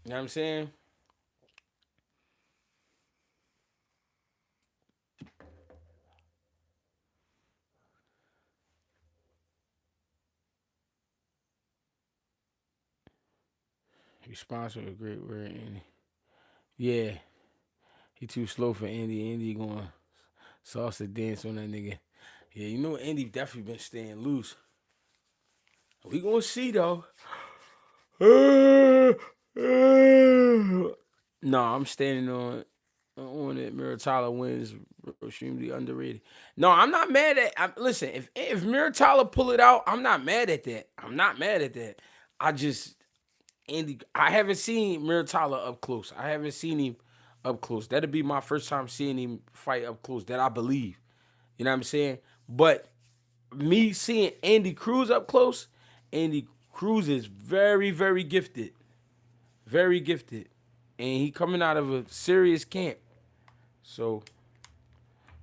You know what I'm saying? Responsible, great word, Andy. Yeah, he too slow for Andy. Andy going salsa dance on that nigga. Yeah, you know Andy definitely been staying loose. We gonna see though. No, I'm standing on it. Miratala wins. Extremely underrated. No, I'm not mad at. Listen, if Miratala pull it out, I'm not mad at that. I'm not mad at that. I just Andy. I haven't seen Miratala up close. I haven't seen him up close. That'll be my first time seeing him fight up close. That I believe. You know what I'm saying? But me seeing Andy Cruz up close, Andy Cruz is very, very gifted. Very gifted. And he coming out of a serious camp. So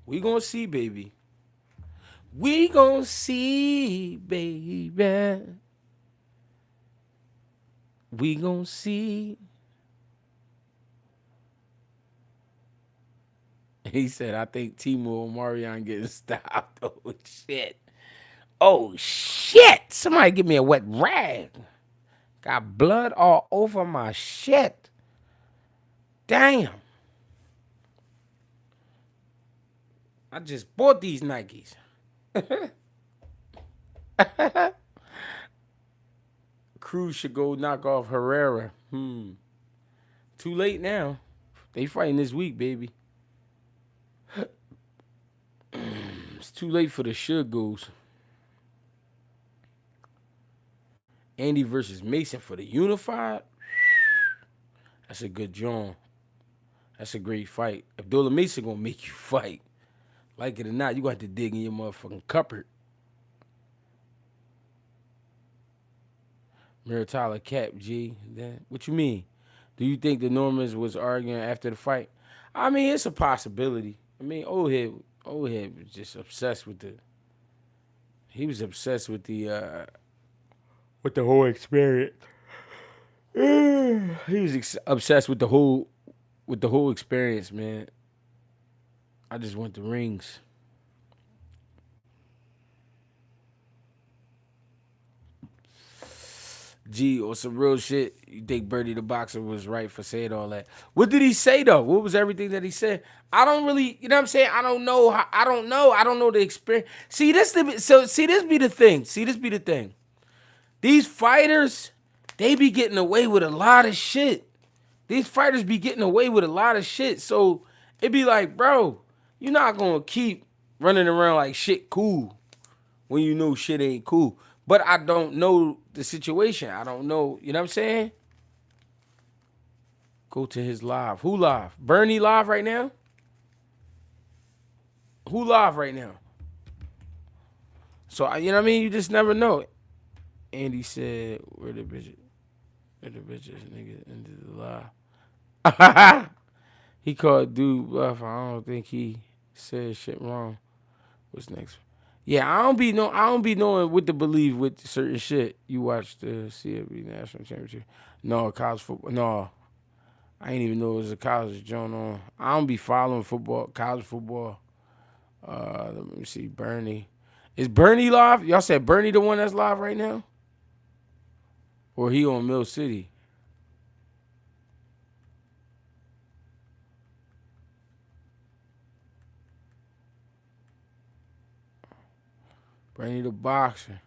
we gonna see, baby. We gonna see, baby. We gonna see. He said, I think Timo Marion getting stopped. Oh shit. Oh shit. Somebody give me a wet rag. Got blood all over my shit. Damn. I just bought these Nikes. Cruz should go knock off Herrera. Too late now. They fighting this week, baby. It's too late for the should goes. Andy versus Mason for the unified. That's a good John. That's a great fight. Abdullah Mason gonna make you fight. Like it or not, you got to dig in your motherfucking cupboard. Miratala cap, G. What you mean? Do you think the Normans was arguing after the fight? I mean, it's a possibility. I mean, old head was just obsessed with the. He was obsessed with the whole experience. He was obsessed with the whole experience, man. I just want the rings. Gee, or some real shit. You think Birdie the boxer was right for saying all that? What did he say though? What was everything that he said? I don't really, you know what I'm saying? I don't know. I don't know. I don't know the experience. See this be the thing. See this be the thing. These fighters, they be getting away with a lot of shit. These fighters be getting away with a lot of shit. So it be like, bro, you're not gonna keep running around like shit cool when you know shit ain't cool. But I don't know the situation. I don't know. You know what I'm saying? Go to his live. Who live? Bernie live right now? Who live right now? So, you know what I mean? You just never know. Andy said, where the bitches, nigga, into the live. He called dude bluff. I don't think he said shit wrong. What's next? Yeah, I don't be knowing what to believe with certain shit. You watch the CFB National Championship. No, college football. No. I ain't even know it was a college joint on. I don't be following football, college football, Let me see. Bernie. Is Bernie live? Y'all said Bernie the one that's live right now? Or he on Mill City? Bernie the boxer.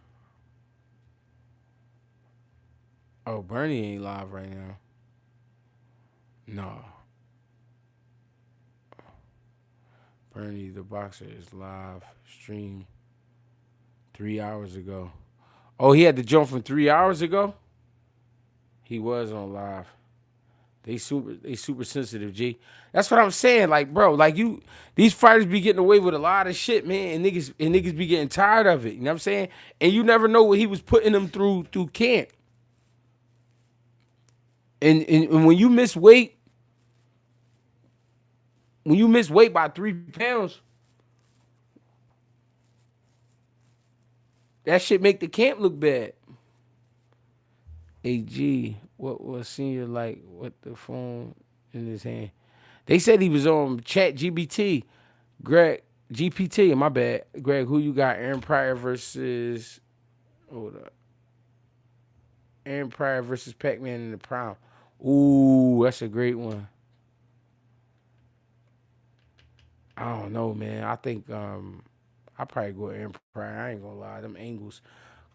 Oh, Bernie ain't live right now. No. Bernie the boxer is live. Stream 3 hours ago. Oh, he had to jump from 3 hours ago? He was on live. They super sensitive, G. That's what I'm saying. Like, bro, like these fighters be getting away with a lot of shit, man, and niggas be getting tired of it. You know what I'm saying? And you never know what he was putting them through camp. And when you miss weight by 3 pounds, that shit make the camp look bad. AG, what was senior like with the phone in his hand? They said he was on Chat GBT. Greg, GPT, my bad. Greg, who you got? Aaron Pryor versus, hold up. Aaron Pryor versus Pac-Man in the prime. Ooh, that's a great one. I don't know, man. I think I probably go Aaron Pryor. I ain't gonna lie. Them angles.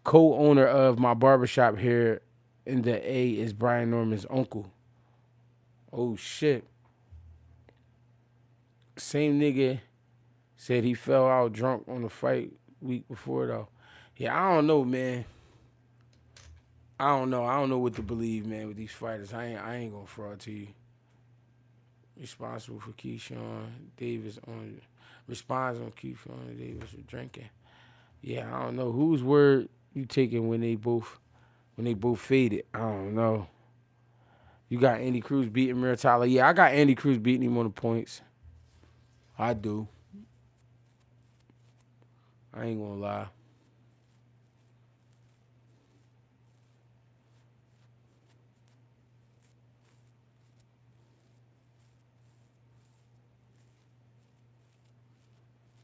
Co-owner of my barbershop here in the A is Brian Norman's uncle. Oh shit. Same nigga said he fell out drunk on the fight week before though. Yeah, I don't know, man. I don't know. I don't know what to believe, man, with these fighters. I ain't gonna fraud to you. Responsible for Keyshawn Davis on responds on Keyshawn Davis for drinking. Yeah, I don't know whose word you taking when they both faded. I don't know. You got Andy Cruz beating Mir Tyler. Yeah, I got Andy Cruz beating him on the points. I do. I ain't gonna lie.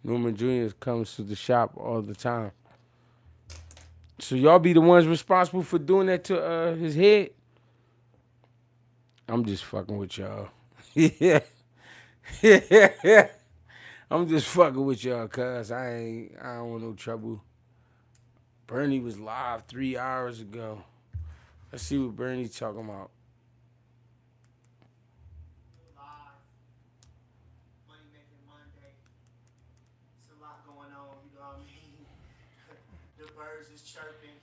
Norman Jr. comes to the shop all the time. So y'all be the ones responsible for doing that to his head? I'm just fucking with y'all. Yeah. Yeah. I'm just fucking with y'all, cuz I don't want no trouble. Bernie was live 3 hours ago. Let's see what Bernie's talking about. Live, Money Making Monday. It's a lot going on, you know what I mean? The birds is chirping,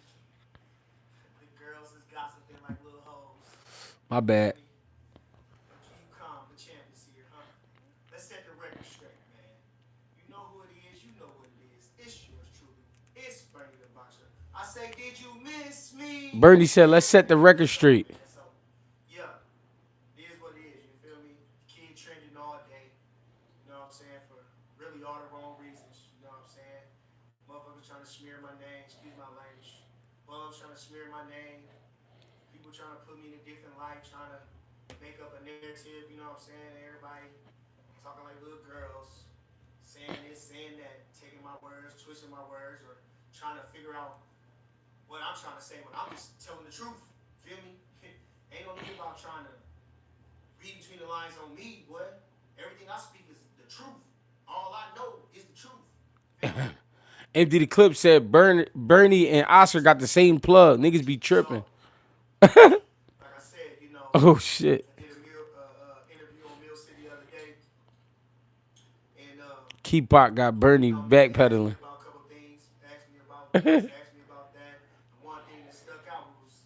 the girls is gossiping like little hoes. My You feel bad. me? But keep calm, the champ is here, huh? Let's set the record straight, man. You know who it is, you know what it is. It's yours truly. It's Bernie the Boxer. I say, did you miss me? Bernie said, let's set the record So, straight. man, so, yeah, it is what it is, you feel me? Kid trending all day. You know what I'm saying? For really all the wrong reasons. You know what I'm saying? Motherfuckers trying to smear my name. Excuse my language. Bums trying to smear my name. People trying to put me in a different light. Trying to make up a narrative. You know what I'm saying? Everybody talking like little girls. Saying this, saying that. Taking my words, twisting my words. Or trying to figure out what I'm trying to say when I'm just telling the truth. Feel me? Ain't no need about trying to read between the lines on me, boy. Everything I speak is the truth. All I know is the truth. Feel me? Empty the clip said Bernie and Oscar got the same plug. Niggas be tripping. So, like I said, you know, Oh shit. I did a interview on Mill City the other day, and Keepak got Bernie you know, man, they asked me backpedaling. about a couple things, asked me about this, asked me about that. And one thing that stuck out was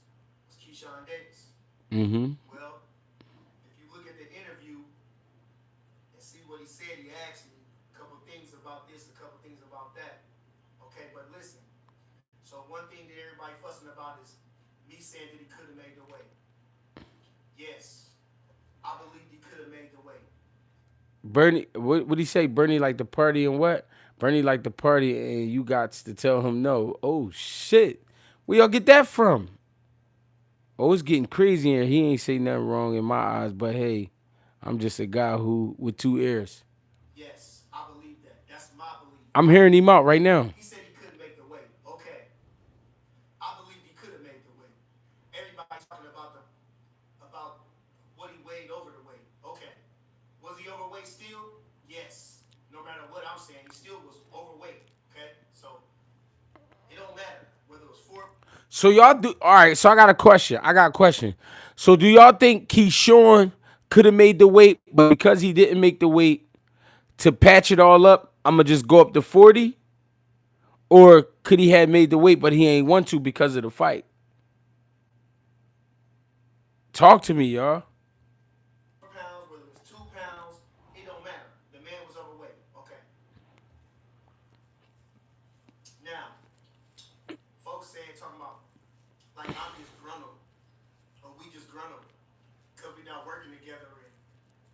Keyshawn Davis. Mm-hmm. Well, if you look at the interview and see what he said, he asked me a couple things about this, a couple things about that. Okay, but listen. So one thing that everybody fussing about is me saying that he could have made the weight. Yes, I believe he could have made the weight. Bernie, what would he say? Bernie like the party and what? Bernie like the party and you got to tell him no. Oh shit. Where y'all get that from? Oh, it's getting crazy here. He ain't say nothing wrong in my eyes, but hey, I'm just a guy who with two ears. Yes, I believe that. That's my I'm hearing him out right now. He said he couldn't make the weight. Okay, I believe he could have made the weight. Everybody's talking about what he weighed over the weight. Okay, was he overweight still? Yes. No matter what I'm saying, he still was overweight. Okay, so it don't matter whether it was four. So y'all do all right. So I got a question. So do y'all think Keyshawn could have made the weight, but because he didn't make the weight to patch it all up, I'm gonna just go up to 40? Or could he have made the weight, but he ain't want to because of the fight? Talk to me, y'all. Pounds, whether it was 2 pounds, it don't matter. The man was overweight. Okay. Now, folks saying talking about like I'm just gruntled or we just gruntled because we not working together and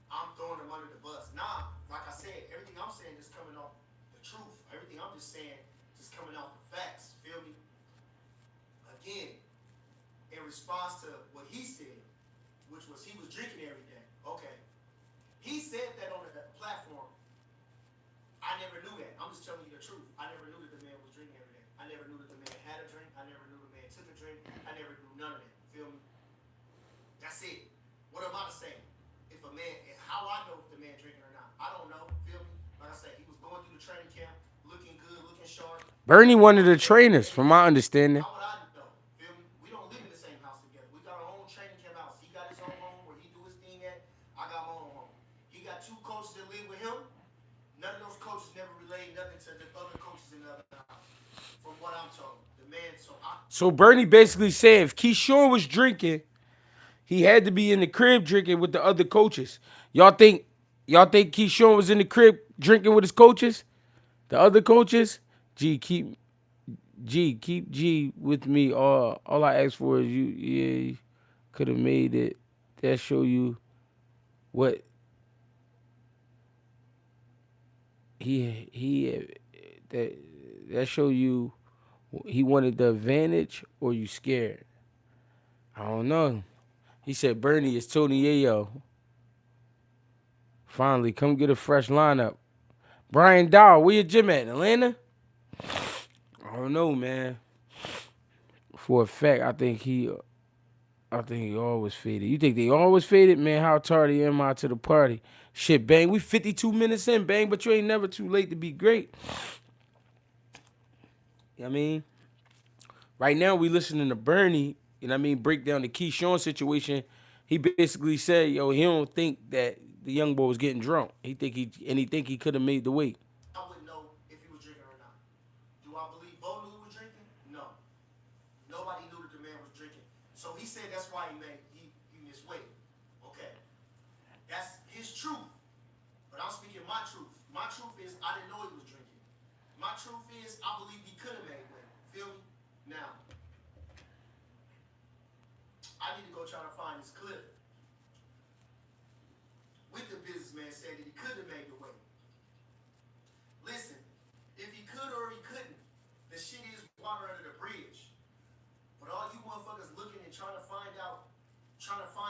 I'm throwing them under the bus. Nah, like I said, everything I'm saying is coming off the truth. Everything I'm just saying is coming off the facts. Feel me? Again, in response to what he said, which was he was drinking every day. Okay. He said that on the platform. I never knew that. I'm just telling you the truth. I never knew that the man was drinking every day. I never knew that the man had a drink. I never knew the man took a drink. I never knew none of that. Feel me? That's it. What am I to say? If a man, how I know if the man drinking or not? I don't know. Feel me? Like I said, he was going through the training camp, looking good, looking sharp. Bernie, one of the trainers, from my understanding. How would I know? Feel me? We don't live in the same house together. We got our own training camp house. He got his own home where he do his thing at. I got my own home. He got 2 coaches that live with him. None of those coaches never relayed nothing to the other coaches in the other house. From what I'm told, the man. So Bernie basically said if Keyshawn was drinking, he had to be in the crib drinking with the other coaches. Y'all think Keyshawn was in the crib drinking with his coaches? The other coaches? Keep G with me. All I ask for is you could have made it. That show you what he that that show you he wanted the advantage or you scared. I don't know. He said Bernie is Tony Yayo. Finally, come get a fresh lineup. Brian Dow, where your gym at? Atlanta? I don't know, man. For a fact, I think he always faded. You think they always faded? Man, how tardy am I to the party? Shit, Bang, we 52 minutes in, Bang, but you ain't never too late to be great. You know what I mean? Right now, we listening to Bernie, you know what I mean, break down the Keyshawn situation. He basically said, yo, he don't think that the young boy was getting drunk. He think he could have made the weight. I wouldn't know if he was drinking or not. Do I believe Bo knew he was drinking? No. Nobody knew that the man was drinking. So he said that's why he missed weight. Okay. That's his truth. But I'm speaking my truth. My truth is I didn't know he was drinking. My truth is I believe he could have made weight. Feel me? Now, I need to go try to find this clip with the businessman saying that he could have made the weight. Listen, if he could or he couldn't, the shit is water under the bridge. But all you motherfuckers looking and trying to find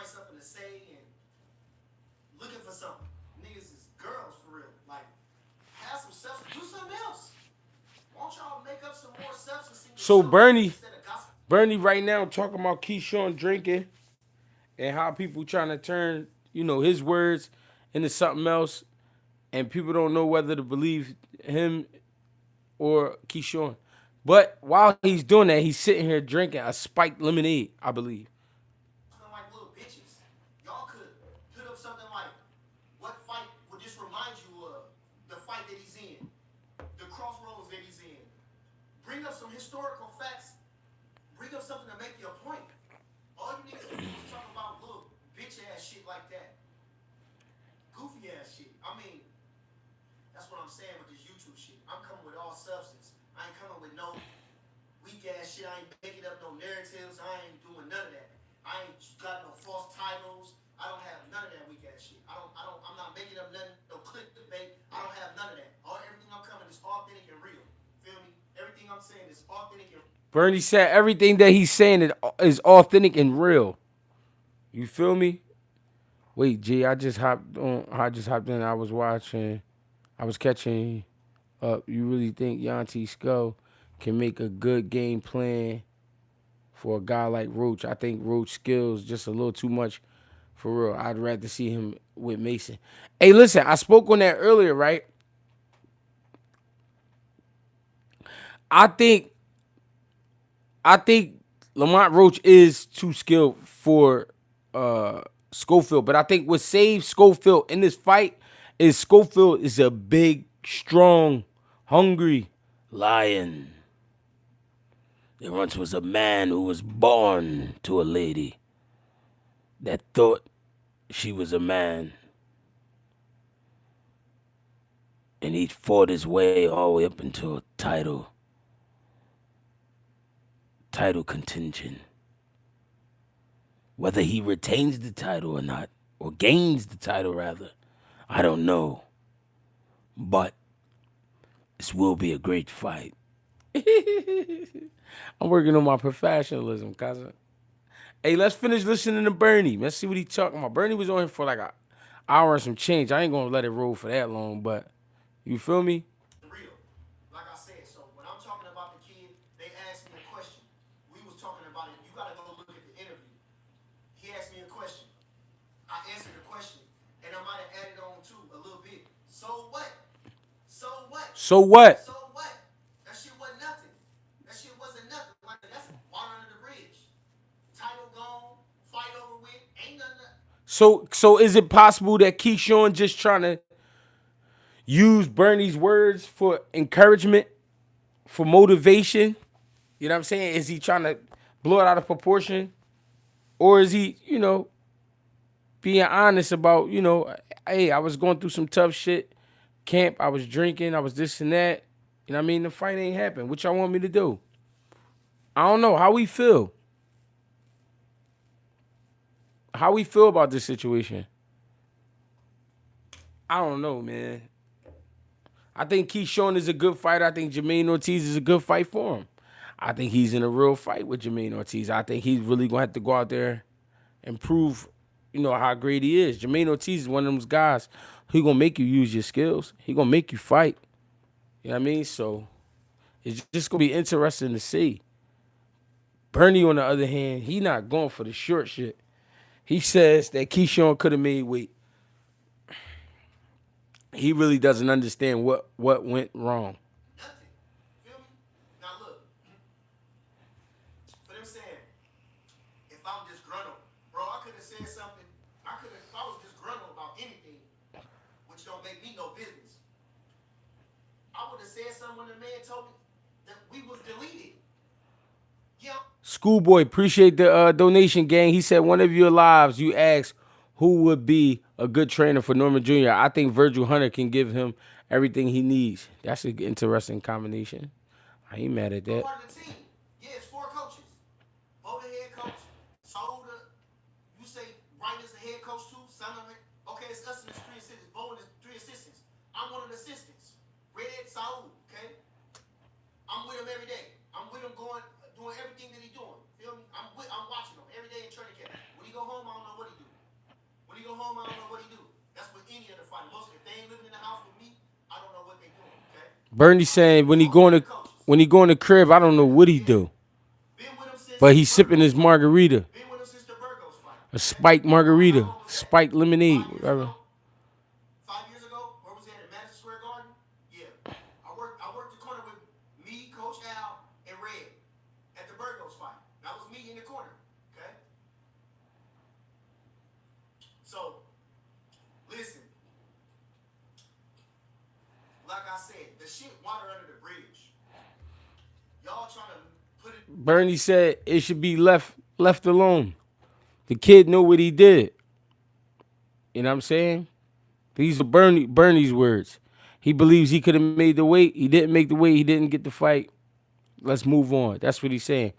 something to say and looking for something. Niggas is girls for real. Like, have some substance. Do something else. Won't y'all make up some more substance? So Bernie right now talking about Keyshawn drinking and how people trying to turn, his words into something else, and people don't know whether to believe him or Keyshawn. But while he's doing that, he's sitting here drinking a spiked lemonade, I believe. Like little bitches. Y'all could put up something like, what fight would this remind you of? The fight that he's in, the crossroads that he's in. Bring up some historical facts. Bring up something to make your point. All you niggas do is talk about little bitch ass shit like that. Goofy ass shit. I mean, that's what I'm saying with this YouTube shit. I'm coming with all substance. I ain't coming with no weak ass shit. I ain't making up no narratives. I ain't doing none of that. I ain't got no false titles. I don't have none of that weak ass shit. I'm not making up nothing, no clickbait. I don't have none of that. Everything I'm coming is authentic and real. Feel me? Everything I'm saying is authentic and Bernie said everything that he's saying is authentic and real. You feel me? Wait, G, I just hopped in. I was catching You really think Yanti Skull can make a good game plan for a guy like Roach? I think Roach skills just a little too much for real. I'd rather see him with Mason. Hey, listen, I spoke on that earlier, right? I think I think Lamont Roach is too skilled for Schofield, but I think what saved Schofield in this fight is Schofield is a big, strong, hungry lion. There once was a man who was born to a lady that thought she was a man, and he fought his way all the way up into a title contention. Whether he retains the title or not, or gains the title rather, I don't know. But this will be a great fight. I'm working on my professionalism, cousin. Hey, let's finish listening to Bernie. Let's see what he talking about. Bernie was on here for like an hour and some change. I ain't gonna let it roll for that long, but you feel me? Real. Like I said, so when I'm talking about the kid, they asked me a question. We was talking about it. You gotta go look at the interview. He asked me a question. I answered the question, and I might have added on too a little bit. So what? So what? So what? So what? That shit wasn't nothing. That shit wasn't nothing. Like that's water under the bridge. Title gone, fight over with, ain't nothing. So is it possible that Keyshawn just trying to use Bernie's words for encouragement, for motivation? You know what I'm saying? Is he trying to blow it out of proportion? Or is he, being honest about, hey, I was going through some tough shit. Camp, I was drinking, I was this and that. You know what I mean? The fight ain't happened. What y'all want me to do? I don't know. How we feel? How we feel about this situation? I don't know, man. I think Keyshawn is a good fighter. I think Jermaine Ortiz is a good fight for him. I think he's in a real fight with Jermaine Ortiz. I think he's really going to have to go out there and prove, how great he is. Jermaine Ortiz is one of those guys who going to make you use your skills. He going to make you fight. You know what I mean? So it's just going to be interesting to see. Bernie, on the other hand, he not going for the short shit. He says that Keyshawn could have made weight. He really doesn't understand what went wrong. Nothing. Feel me? Now look, for them saying, if I'm disgruntled, bro, I could have said something. If I was disgruntled about anything, which don't make me no business, I would have said something when the man told me that we was deleted. Yeah. Schoolboy, appreciate the donation, gang. He said one of your lives you asked who would be a good trainer for Norman Jr. I think Virgil Hunter can give him everything he needs. That's an interesting combination. I ain't mad at that. Part of the team. Yeah, it's 4 coaches. Bo the head coach. Soda, you say Wright is the head coach too? Son of it. Okay, it's us and the 3 assistants. Bo and the 3 assistants. I'm one of the assistants. Red, Saul, okay? I'm with him every day. I'm with him doing everything that he's doing. Feel me? I'm watching him every day in training camp. When he go home, I don't know what he do. When he go home, I don't know what he do. That's with any of the fighters. Most if they ain't living in the house with me, I don't know what they doing. Okay. Bernie saying when he go in the crib, I don't know what he do. But he's sipping his margarita. Been with him since the Burgos fight. A spiked margarita, spiked lemonade, whatever. 5 years ago, where was he at Madison Square Garden? Yeah. I worked the corner with me, Coach Al, and Red at the Burgos fight. That was me in the corner. Okay. So, listen. Like I said, the shit water under the bridge. Y'all trying to put it. Bernie said it should be left alone. The kid knew what he did. You know what I'm saying? These are Bernie's words. He believes he could have made the weight. He didn't make the weight. He didn't get the fight. Let's move on. That's what he's saying.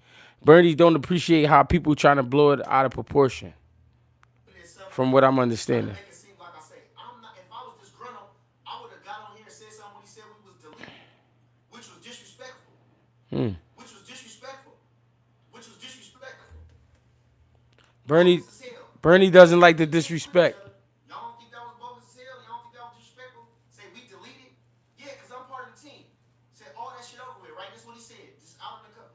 Bernie don't appreciate how people trying to blow it out of proportion. From what I'm understanding. Make it seem like I say, if I was disgruntled, I would have got on here and said something when he said we was deleted, which was disrespectful. Which was disrespectful. Bernie doesn't like the disrespect. Y'all don't think that was bogus as hell? Y'all don't think that was disrespectful? Say we deleted? Yeah, because I'm part of the team. just out in the cup.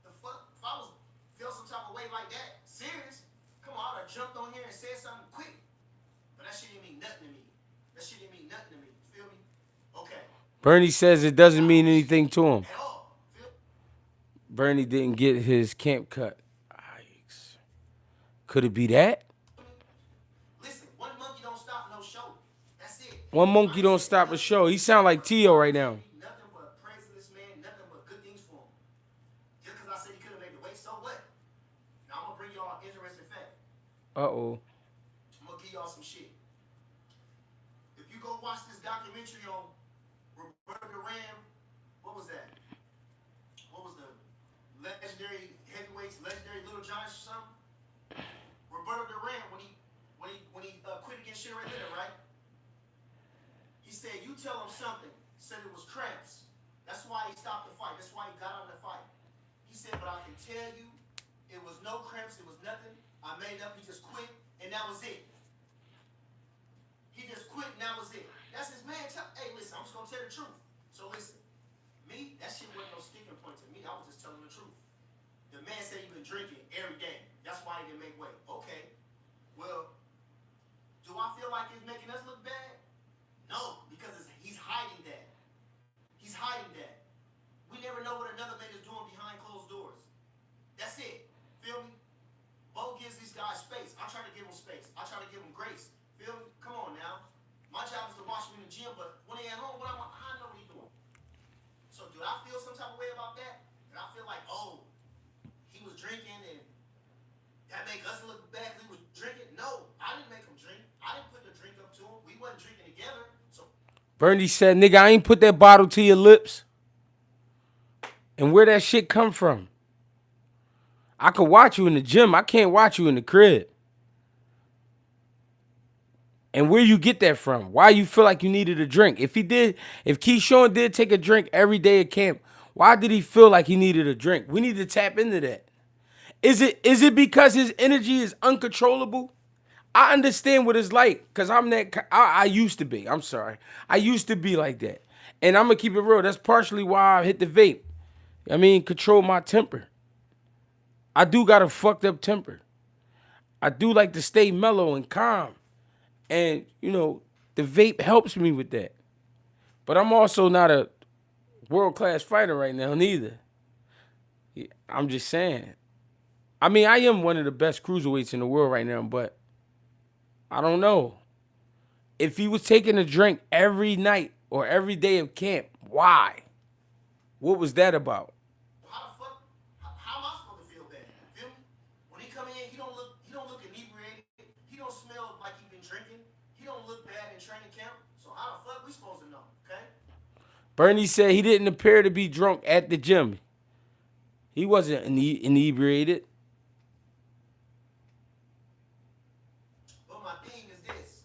The fuck? If I was feel some type of way like that, serious, come on, I'd have jumped on here and said something quick. But that shit didn't mean nothing to me. That shit didn't mean nothing to me. You feel me? Okay. Bernie says it doesn't mean anything to him. At all. Bernie didn't get his camp cut. Yikes. Could it be that? Listen, one monkey don't stop no show. That's it. One monkey don't stop a show. He sound like Tio right now. Nothing but praising this man, nothing but good things for him. Just because I said he could have made the weight, so what? Now I'm gonna bring y'all an interesting fact. Uh-oh. I'm gonna give y'all some shit. If you go watch this documentary on Roberto Duran, what was that? What was the legendary heavyweights, legendary Little Giants or something? Roberto Duran, when he quit against Sharon Litter, right? He said, you tell him something. He said it was cramps. That's why he stopped the fight. That's why he got out of the fight. He said, but I can tell you, it was no cramps. It was nothing. I made up. He just quit, and that was it. He just quit, and that was it. That's his man. Hey, listen, I'm just going to tell the truth. So listen, me, that shit wasn't no sticking point to me. I was just telling the truth. The man said he been drinking every day. That's why he didn't make weight. Okay. Well, do I feel like it's making us look bad? No, because he's hiding that. He's hiding that. We never know what another man is doing behind closed doors. That's it. Feel me? Bo gives these guys space. I try to give them space. I try to give them grace. Feel me? Come on now. My job is to watch them in the gym, but when they at home, I know what he's doing. So do I feel some type of way about that? And I feel like, oh, he was drinking and that make us look bad because he was drinking? No, I didn't make him drink. I didn't put the drink up to him. We wasn't drinking together. So Bernie said, nigga, I ain't put that bottle to your lips. And where that shit come from? I could watch you in the gym. I can't watch you in the crib. And where you get that from? Why you feel like you needed a drink? If Keyshawn did take a drink every day at camp, why did he feel like he needed a drink? We need to tap into that. Is it because his energy is uncontrollable? I understand what it's like because I used to be. I'm sorry. I used to be like that. And I'm going to keep it real. That's partially why I hit the vape. I mean, control my temper. I do got a fucked up temper. I do like to stay mellow and calm. And, the vape helps me with that. But I'm also not a world-class fighter right now, neither. I'm just saying. I mean, I am one of the best cruiserweights in the world right now, but I don't know. If he was taking a drink every night or every day of camp, why? What was that about? how the fuck? How am I supposed to feel bad? Feel me? When he come in, he don't look inebriated. He don't smell like he been drinking. He don't look bad in training camp. So how the fuck we supposed to know? Okay. Bernie said he didn't appear to be drunk at the gym. He wasn't inebriated. But my thing is this.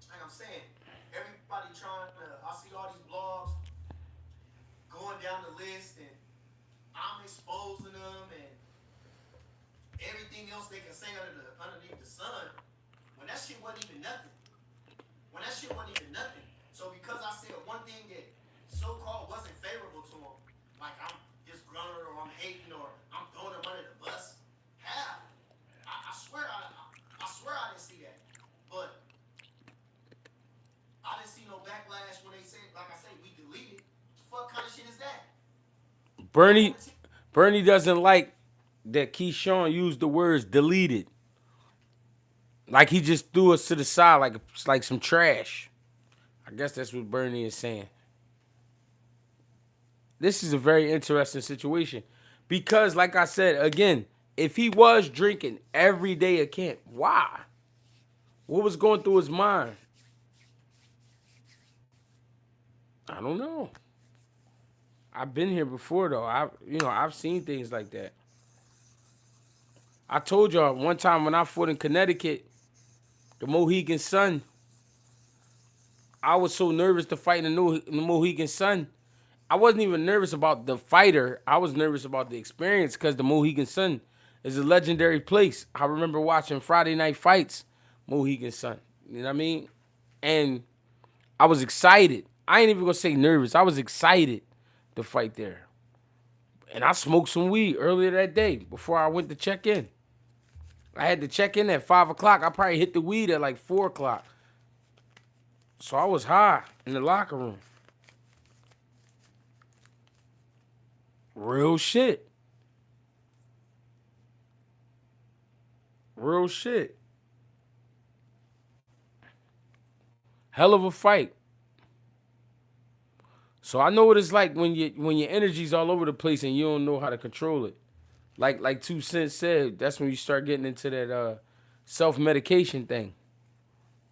Like I'm saying, everybody I see all these blogs going down the list and I'm exposing them and everything else they can say underneath the sun. When that shit wasn't even nothing. So because I said one thing that so-called wasn't favorable to him, like I'm disgruntled or I'm hating or I'm throwing him under the bus, how? I swear I didn't see that. But I didn't see no backlash when they said, like I say, we deleted. What kind of shit is that? Bernie doesn't like that Keyshawn used the words deleted. Like he just threw us to the side like some trash. I guess that's what Bernie is saying. This is a very interesting situation. Because, like I said, again, if he was drinking every day at camp, why? What was going through his mind? I don't know. I've been here before, though. I've seen things like that. I told y'all one time when I fought in Connecticut, the Mohegan Sun, I was so nervous to fight in the Mohegan Sun. I wasn't even nervous about the fighter. I was nervous about the experience because the Mohegan Sun is a legendary place. I remember watching Friday Night Fights, Mohegan Sun. You know what I mean? And I was excited. I ain't even going to say nervous. I was excited to fight there. And I smoked some weed earlier that day before I went to check in. I had to check in at 5 o'clock. I probably hit the weed at like 4 o'clock. So I was high in the locker room. Real shit. Real shit. Hell of a fight. So I know what it's like when your energy's all over the place and you don't know how to control it. Like 2 Cents said, that's when you start getting into that self-medication thing.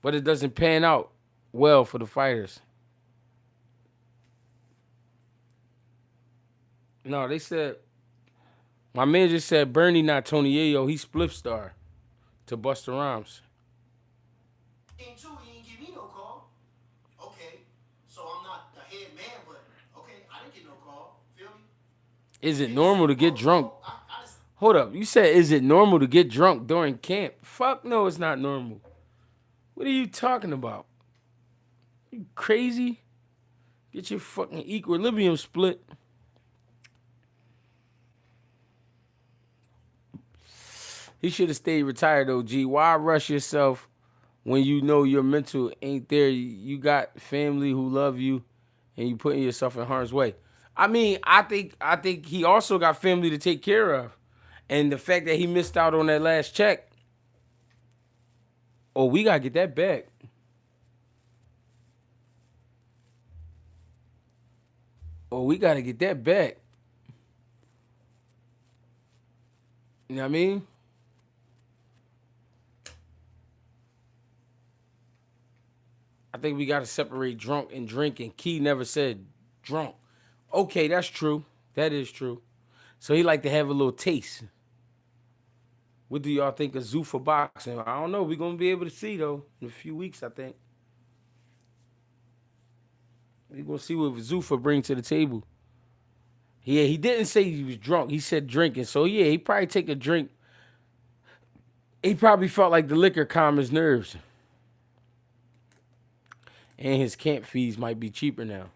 But it doesn't pan out well for the fighters. No, they said, my man just said Bernie not Tony Yayo, he split star to Busta Rhymes. Game 2, he didn't give me no call. Okay, so I'm not the head man, but okay, I didn't get no call. Feel me? Is it normal to get drunk? Hold up, you said is it normal to get drunk during camp? Fuck no, it's not normal. What are you talking about? You crazy? Get your fucking equilibrium split. He should have stayed retired though, G. Why rush yourself when you know your mental ain't there? You got family who love you and you putting yourself in harm's way. I mean, I think he also got family to take care of. And the fact that he missed out on that last check, oh, we gotta get that back. Oh, we gotta get that back. You know what I mean? I think we gotta separate drunk and drinking. Key never said drunk. Okay, that's true. That is true. So he like to have a little taste. What do y'all think of Zuffa boxing? I don't know. We're going to be able to see, though, in a few weeks, I think. We're going to see what Zuffa brings to the table. Yeah, he didn't say he was drunk. He said drinking. So, yeah, he probably take a drink. He probably felt like the liquor calmed his nerves. And his camp fees might be cheaper now.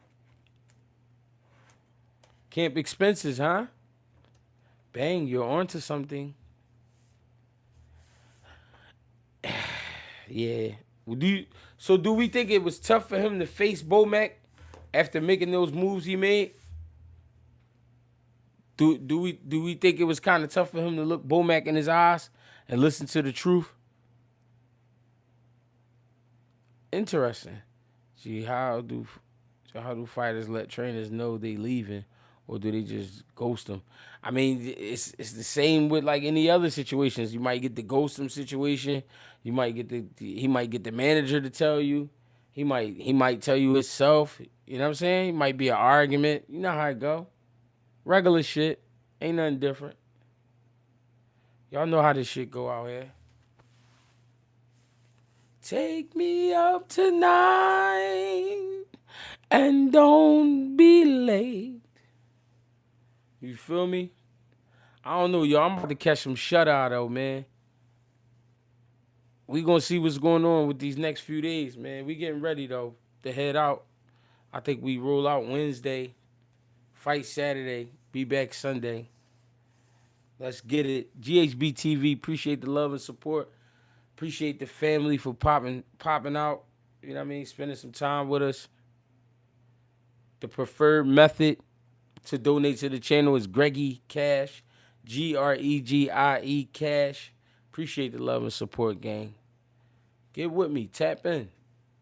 Camp expenses, huh? Bang, you're onto something. Yeah. Do we think it was tough for him to face Bomac after making those moves he made? Do we think it was kind of tough for him to look Bomac in his eyes and listen to the truth? Interesting. Gee, how do fighters let trainers know they leaving, or do they just ghost them? I mean, it's the same with like any other situations. You might get the ghost them situation. You might get he might get the manager to tell you. He might tell you himself. You know what I'm saying? It might be an argument. You know how it go. Regular shit. Ain't nothing different. Y'all know how this shit go out here. Take me up tonight and don't be late. You feel me? I don't know, y'all. I'm about to catch some shutout, though, man. We gonna see what's going on with these next few days, man. We getting ready, though, to head out. I think we roll out Wednesday, fight Saturday, be back Sunday. Let's get it. GHB TV, appreciate the love and support. Appreciate the family for popping out. You know what I mean? Spending some time with us. The preferred method to donate to the channel is GregieCash. GREGIE Cash. Appreciate the love and support, gang. Get with me. Tap in.